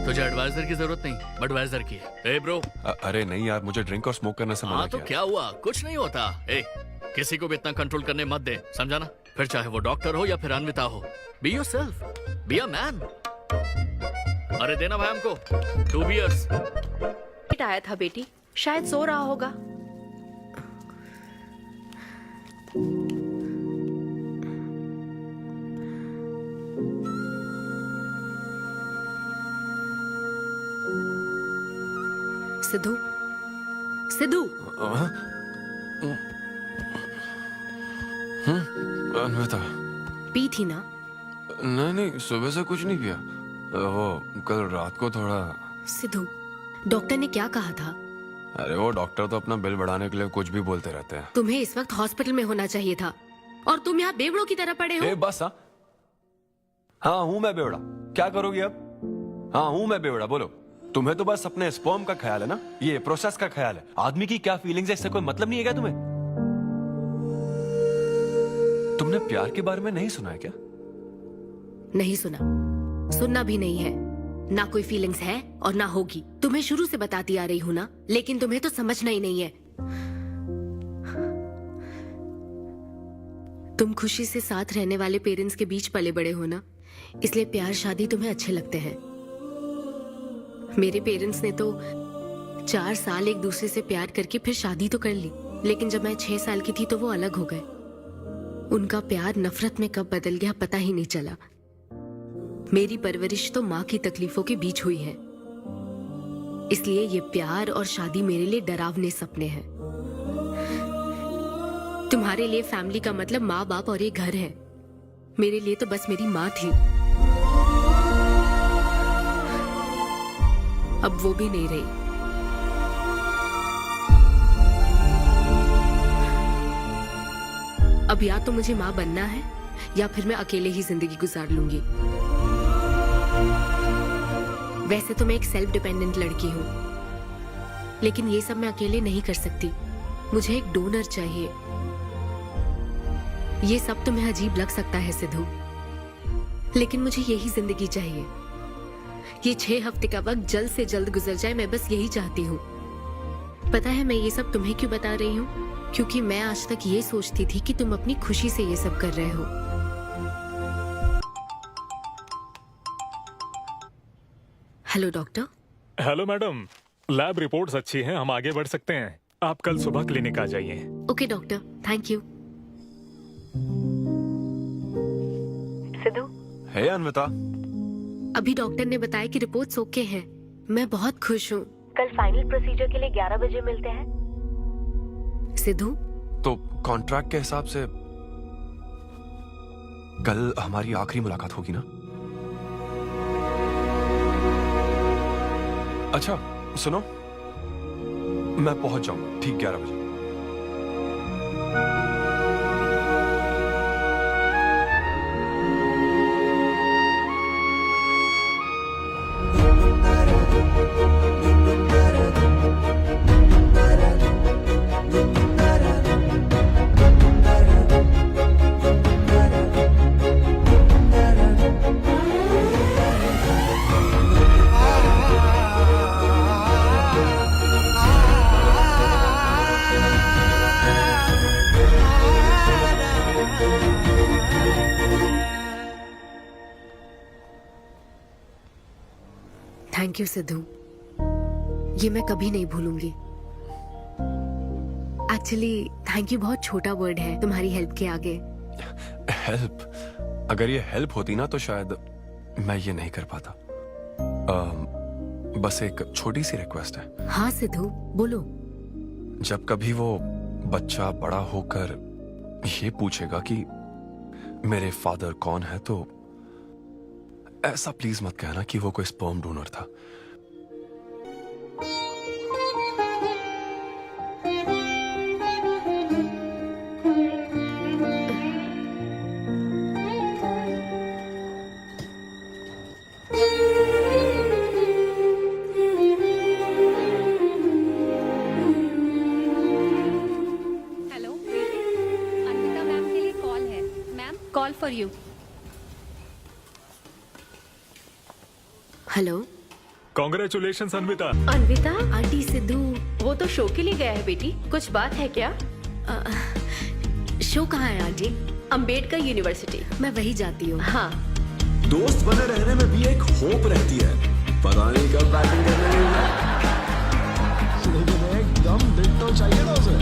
तुझे एडवाइजर की जरूरत नहीं, बडवाइजर की है। ए ब्रो। अरे नहीं यार, मुझे ड्रिंक और स्मोक करने से मना हाँ तो किया। क्या हुआ? कुछ नहीं होता। ए, किसी को भी इतना कंट्रोल करने मत दे, समझा ना? फिर चाहे वो डॉक्टर हो या फिर अन्विता हो। Be yourself, be a man. अरे देना भाई हमको 2 बियर्स। आया था बेटी, शायद सो रहा होगा। सिद्धू, सिद्धू। अन्विता। पी थी ना? नहीं नहीं, सुबह से कुछ नहीं किया। वो कल रात को थोड़ा। सिद्धू, डॉक्टर ने क्या कहा था? अरे वो डॉक्टर तो अपना बिल बढ़ाने के लिए कुछ भी बोलते रहते हैं। तुम्हें इस वक्त हॉस्पिटल में होना चाहिए था, और तुम यहाँ बेवड़ों की तरह पड़े हो। बस हाँ हूँ मैं बेवड़ा। क्या करोगी अब? हाँ हूँ मैं बेवड़ा, बोलो। तुम्हें तो बस अपने स्पर्म का ख्याल है ना, ये प्रोसेस का ख्याल है। आदमी की क्या फीलिंग्स है इससे कोई मतलब नहीं है क्या तुम्हें? तुमने प्यार के बारे में नहीं सुना है क्या? नहीं सुना, सुनना भी नहीं है। ना कोई फीलिंग्स है और ना होगी। तुम्हें शुरू से बताती आ रही हूं ना, लेकिन तुम्हें तो समझना ही नहीं है। तुम खुशी से साथ रहने वाले पेरेंट्स के बीच पले बड़े हो ना, इसलिए प्यार शादी तुम्हें अच्छे लगते हैं। मेरे पेरेंट्स ने तो 4 साल एक दूसरे से प्यार करके फिर शादी तो कर ली, लेकिन जब मैं 6 साल की थी तो वो अलग हो गए। उनका प्यार नफरत में कब बदल गया पता ही नहीं चला। मेरी परवरिश तो माँ की तकलीफों के बीच हुई है, इसलिए ये प्यार और शादी मेरे लिए डरावने सपने हैं। तुम्हारे लिए फैमिली का मतलब माँ बाप और एक घर है। मेरे लिए तो बस मेरी माँ थी, अब वो भी नहीं रही। अब या तो मुझे माँ बनना है या फिर मैं अकेले ही जिंदगी गुजार लूंगी। वैसे तो मैं एक सेल्फ डिपेंडेंट लड़की हूँ, लेकिन ये सब मैं अकेले नहीं कर सकती। मुझे एक डोनर चाहिए। ये सब तुम्हें अजीब लग सकता है सिद्धू, लेकिन मुझे यही जिंदगी चाहिए। ये 6 हफ्ते का वक्त जल्द से जल्द गुजर जाए, मैं बस यही चाहती हूँ। पता है मैं ये सब तुम्हें क्यों बता रही हूँ? क्योंकि मैं आज तक ये सोचती थी कि तुम अपनी खुशी से ये सब कर रहे हो। Hello doctor. Hello madam, lab reports अच्छी हैं, हम आगे बढ़ सकते हैं। आप कल सुबह क्लिनिक आ जाइए। Okay doctor, thank you. Siddhu. Hey Anvita. अभी डॉक्टर ने बताया कि रिपोर्ट्स ओके हैं। मैं बहुत खुश हूँ। कल फाइनल प्रोसीजर के लिए 11 बजे मिलते हैं। सिद्धू। तो कॉन्ट्रैक्ट के हिसाब से कल हमारी आखिरी मुलाकात होगी ना? अच्छा सुनो, मैं पहुंच जाऊंगा ठीक 11 बजे। थैंक यू सिद्धू, ये मैं कभी नहीं भूलूंगी। एक्चुअली थैंक यू बहुत छोटा वर्ड है तुम्हारी हेल्प के आगे। हेल्प? अगर ये हेल्प होती ना तो शायद मैं ये नहीं कर पाता। बस एक छोटी सी रिक्वेस्ट है। हाँ सिद्धू बोलो। जब कभी वो बच्चा बड़ा होकर ये पूछेगा कि मेरे फादर कौन है, तो ऐसा प्लीज मत कहना कि वो कोई स्पर्म डोनर था। Call for you. Hello congratulation Anvita. Anvita, aunty Sidhu. वो तो शो के लिए गया है बेटी, कुछ बात है क्या? शो कहाँ है आंटी? अंबेडकर यूनिवर्सिटी। मैं वही जाती हूँ। हाँ। दोस्त बने रहने में भी एक होप रहती है, पता नहीं कब बैटिंग करने लगेगा। लेकिन एकदम डिट्टो चाहिए था उसे।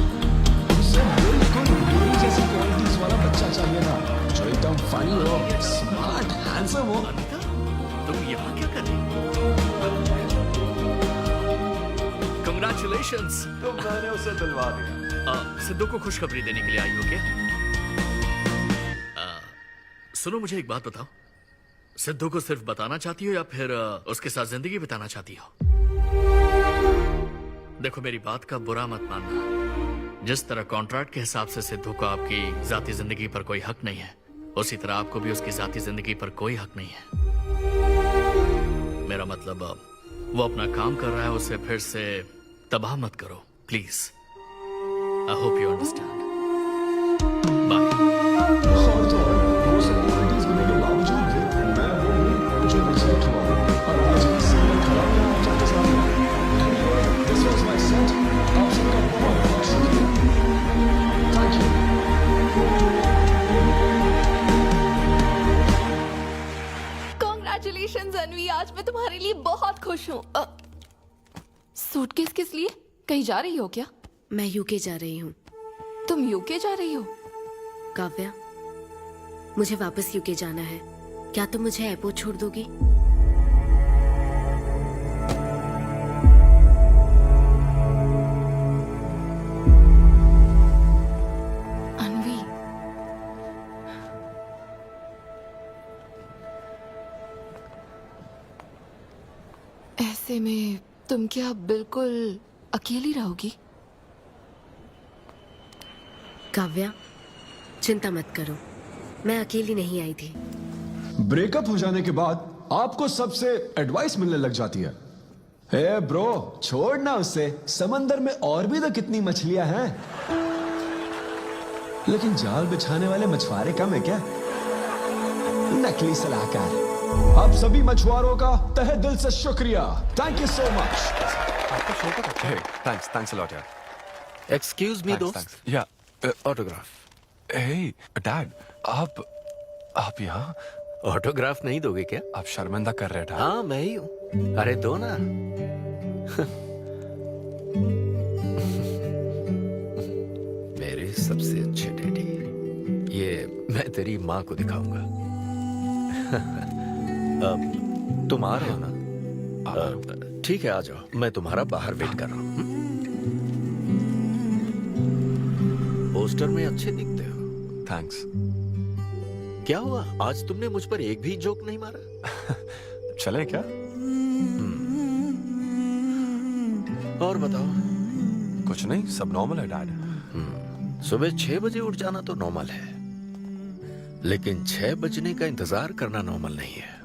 उसे बिल्कुल मेरी जैसी क्वालिटीज वाला बच्चा चाहिए था, जो एकदम फनी हो, स्मार्ट, हैंडसम हो। तुम यहाँ क्या कर रही हो? Congratulations! तो मैंने उसे दिलवा दिया। सिद्धू को खुशखबरी देने के लिए आई हो क्या? सुनो, मुझे एक बात बताओ, सिद्धू को सिर्फ बताना चाहती हो या फिर उसके साथ जिंदगी बिताना चाहती हो? देखो, मेरी बात का बुरा मत मानना। जिस तरह कॉन्ट्रैक्ट के हिसाब से सिद्धू को आपकी जाती जिंदगी पर कोई हक नहीं है, उसी तरह आपको भी उसकी जाती जिंदगी पर कोई हक नहीं है। मेरा मतलब, वो अपना काम कर रहा है, उसे फिर से तबाह मत करो please. I hope you understand. Congratulations Anvi, आज मैं तुम्हारे लिए बहुत खुश हूँ। सूटकेस किस लिए? कहीं जा रही हो क्या? मैं यूके जा रही हूँ। तुम यूके जा रही हो? काव्या, मुझे वापस यूके जाना है। क्या तुम मुझे एयरपोर्ट छोड़ दोगी? अन्वी, ऐसे में तुम क्या बिल्कुल अकेली रहोगी? काव्या, चिंता मत करो, मैं अकेली नहीं आई थी। ब्रेकअप हो जाने के बाद आपको सबसे एडवाइस मिलने लग जाती है। हे ब्रो, छोड़ना उसे, समंदर में और भी तो कितनी मछलियां हैं। लेकिन जाल बिछाने वाले मछुआरे कम है क्या? नकली सलाहकार। आप सभी मछुआरों का तहे दिल से शुक्रिया। Thank you so much. Thanks a lot यार। एक्सक्यूज मी दोस्त, या ऑटोग्राफ। हे डैड, आप यहाँ? ऑटोग्राफ नहीं दोगे क्या? आप शर्मिंदा कर रहे हैं डैड। हाँ, मैं ही हूँ। अरे दो ना। मेरे सबसे अच्छे डैडी, ये मैं तेरी माँ को दिखाऊंगा। अब तुम आ रहे हो ना? ठीक है, आ जाओ, मैं तुम्हारा बाहर वेट कर रहा हूँ। पोस्टर में अच्छे दिखते हो। थैंक्स। क्या हुआ, आज तुमने मुझ पर एक भी जोक नहीं मारा? चले क्या? और बताओ। कुछ नहीं, सब नॉर्मल है डैड। सुबह 6 बजे उठ जाना तो नॉर्मल है, लेकिन 6 बजने का इंतजार करना नॉर्मल नहीं है।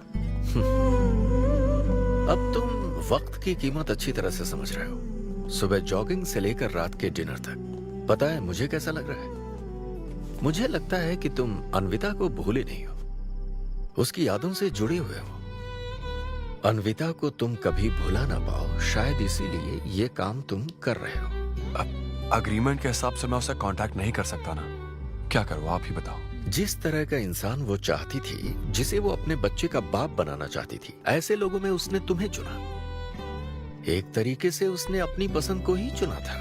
अब तुम वक्त की कीमत अच्छी तरह से समझ रहे हो। सुबह जॉगिंग से लेकर रात के डिनर तक। पता है मुझे कैसा लग रहा है? मुझे लगता है कि तुम अन्विता को भूले नहीं हो, उसकी यादों से जुड़े हुए हो। अन्विता को तुम कभी भुला ना पाओ, शायद इसीलिए ये काम तुम कर रहे हो। अब अग्रीमेंट के हिसाब से मैं उसे कांटेक्ट नहीं कर सकता ना। क्या करूँ, आप ही बताओ। जिस तरह का इंसान वो चाहती थी, जिसे वो अपने बच्चे का बाप बनाना चाहती थी, ऐसे लोगों में उसने तुम्हें चुना। एक तरीके से उसने अपनी पसंद को ही चुना था।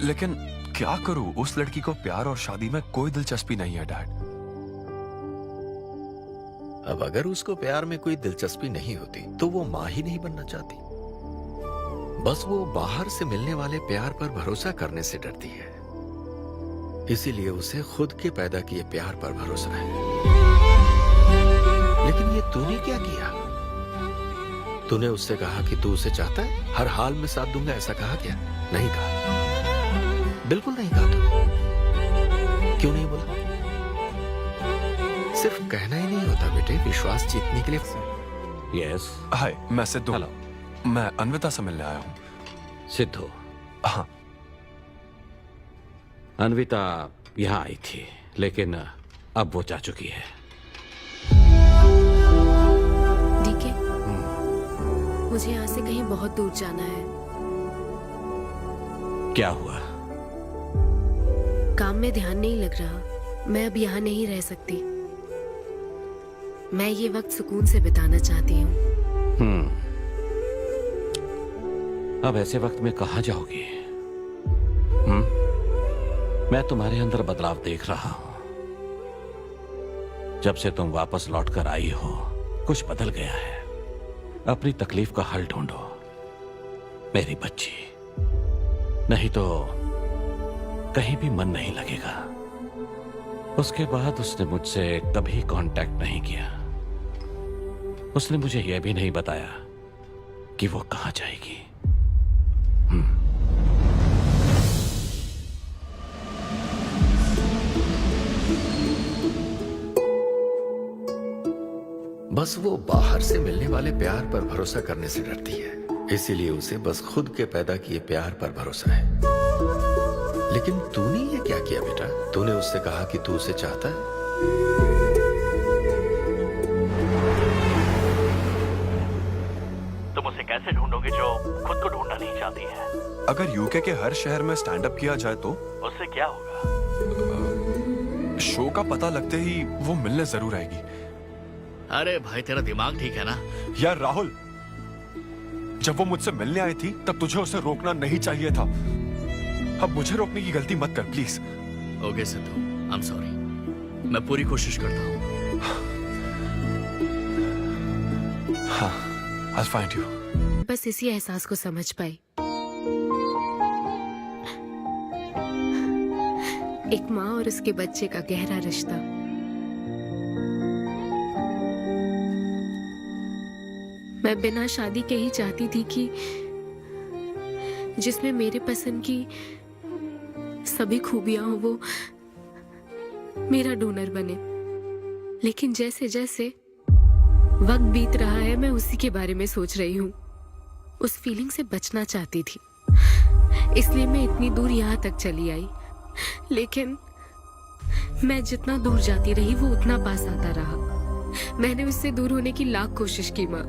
लेकिन क्या करूं, उस लड़की को प्यार और शादी में कोई दिलचस्पी नहीं है डैड। अब अगर उसको प्यार में कोई दिलचस्पी नहीं होती तो वो माँ ही नहीं बनना चाहती। बस वो बाहर से मिलने वाले प्यार पर भरोसा करने से डरती है, इसीलिए उसे खुद के पैदा किए प्यार पर भरोसा है। लेकिन ये तूने क्या किया? तूने उससे कहा कि तू उसे चाहता है, हर हाल में साथ दूंगा, ऐसा कहा क्या? नहीं कहा, बिल्कुल नहीं कहा। तूने क्यों नहीं बोला? सिर्फ कहना ही नहीं होता बेटे, विश्वास जीतने के लिए। यस। हाय, मैं सिद्धू। हेलो। मैं अन्विता से मिलने आया हूँ। सिद्धू? हाँ। अन्विता यहाँ आई थी, लेकिन अब वो जा चुकी है। ठीक है, मुझे यहाँ से कहीं बहुत दूर जाना है। क्या हुआ? काम में ध्यान नहीं लग रहा। मैं अब यहाँ नहीं रह सकती। मैं ये वक्त सुकून से बिताना चाहती हूँ। अब ऐसे वक्त में कहाँ जाओगी? मैं तुम्हारे अंदर बदलाव देख रहा हूं। जब से तुम वापस लौट कर आई हो, कुछ बदल गया है। अपनी तकलीफ का हल ढूंढो मेरी बच्ची, नहीं तो कहीं भी मन नहीं लगेगा। उसके बाद उसने मुझसे कभी कांटेक्ट नहीं किया। उसने मुझे यह भी नहीं बताया कि वो कहां जाएगी। बस वो बाहर से मिलने वाले प्यार पर भरोसा करने से डरती है, इसीलिए उसे बस खुद के पैदा किए प्यार पर भरोसा है। लेकिन तूने ये क्या किया बेटा? तूने उससे कहा कि तू उसे चाहता है। तुम उसे कैसे ढूंढोगे जो खुद को ढूंढना नहीं चाहती है? अगर यूके के हर शहर में स्टैंड अप किया जाए तो उससे क्या होगा? शो का पता लगते ही वो मिलने जरूर आएगी। अरे भाई, तेरा दिमाग ठीक है ना? यार राहुल, जब वो मुझसे मिलने आई थी तब तुझे उसे रोकना नहीं चाहिए था। अब मुझे रोकने की गलती मत कर please. Okay Sidhu, I am sorry. मैं पूरी कोशिश करता हूँ। हाँ, I'll find you। बस इसी एहसास को समझ पाई। एक माँ और उसके बच्चे का गहरा रिश्ता। मैं बिना शादी के ही चाहती थी कि जिसमें मेरे पसंद की सभी खूबियां हो वो मेरा डोनर बने। लेकिन जैसे जैसे वक्त बीत रहा है, मैं उसी के बारे में सोच रही हूँ। उस फीलिंग से बचना चाहती थी, इसलिए मैं इतनी दूर यहाँ तक चली आई। लेकिन मैं जितना दूर जाती रही वो उतना पास आता रहा। मैंने उससे दूर होने की लाख कोशिश की माँ।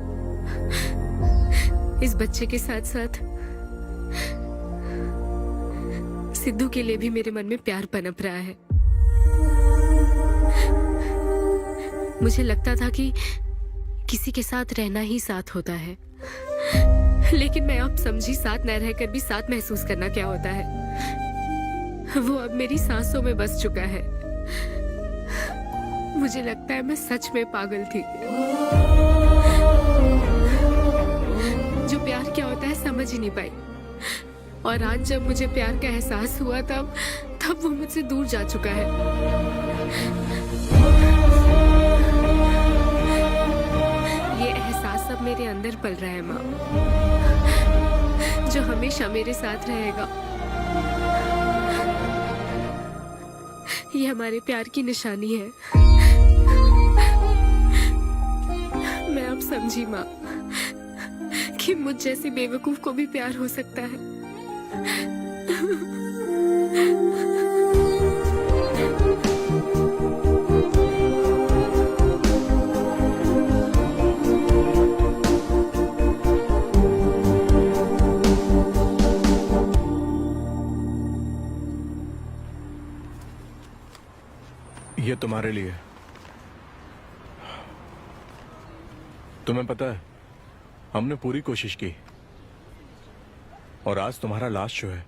इस बच्चे के साथ साथ सिद्धू के लिए भी मेरे मन में प्यार पनप रहा है। मुझे लगता था कि किसी के साथ रहना ही साथ होता है, लेकिन मैं अब समझी साथ न रहकर भी साथ महसूस करना क्या होता है। वो अब मेरी सांसों में बस चुका है। मुझे लगता है मैं सच में पागल थी। जो प्यार क्या होता है समझ ही नहीं पाई। और आज जब मुझे प्यार का एहसास हुआ तब वो मुझसे दूर जा चुका है। ये एहसास अब मेरे अंदर पल रहा है माँ, जो हमेशा मेरे साथ रहेगा। ये हमारे प्यार की निशानी है। मैं अब समझी माँ कि मुझ जैसी बेवकूफ को भी प्यार हो सकता है। ये तुम्हारे लिए। तुम्हें पता है, हमने पूरी कोशिश की और आज तुम्हारा लास्ट शो है।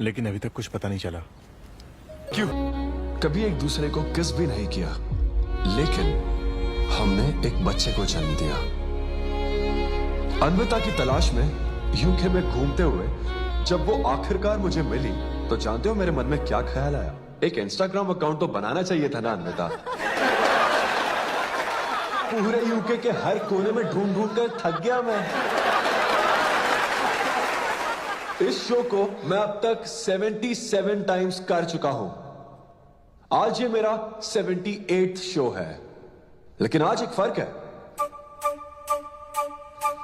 लेकिन अभी तक कुछ पता नहीं चला। क्यों? कभी एक दूसरे को किस भी नहीं किया, लेकिन हमने एक बच्चे को जन्म दिया। अन्विता की तलाश में यूके में घूमते हुए जब वो आखिरकार मुझे मिली, तो जानते हो मेरे मन में क्या ख्याल आया? एक इंस्टाग्राम अकाउंट तो बनाना चाहिए था ना अन्विता। पूरे यूके के हर कोने में ढूंढ ढूंढ कर थक गया मैं। इस शो को मैं अब तक 77 टाइम्स कर चुका हूं। आज ये मेरा 78th शो है। लेकिन आज एक फर्क है,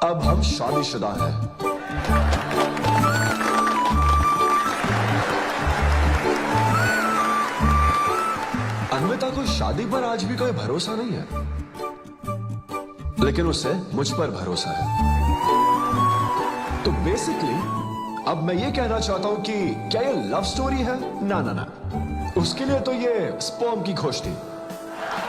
अब हम शादीशुदा हैं। अमृता को शादी पर आज भी कोई भरोसा नहीं है, लेकिन उसे मुझ पर भरोसा है। तो बेसिकली अब मैं ये कहना चाहता हूं कि क्या ये लव स्टोरी है? ना ना ना, उसके लिए तो ये स्पर्म की खोज थी,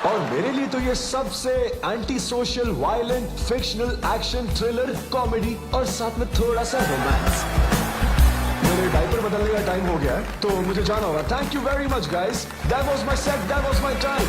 और मेरे लिए तो ये सबसे anti social, violent, fictional, action, thriller, comedy और साथ में थोड़ा सा रोमांस। मेरे डायपर बदलने का टाइम हो गया है, तो मुझे जाना होगा। Thank you very much guys, that was my set, that was my time.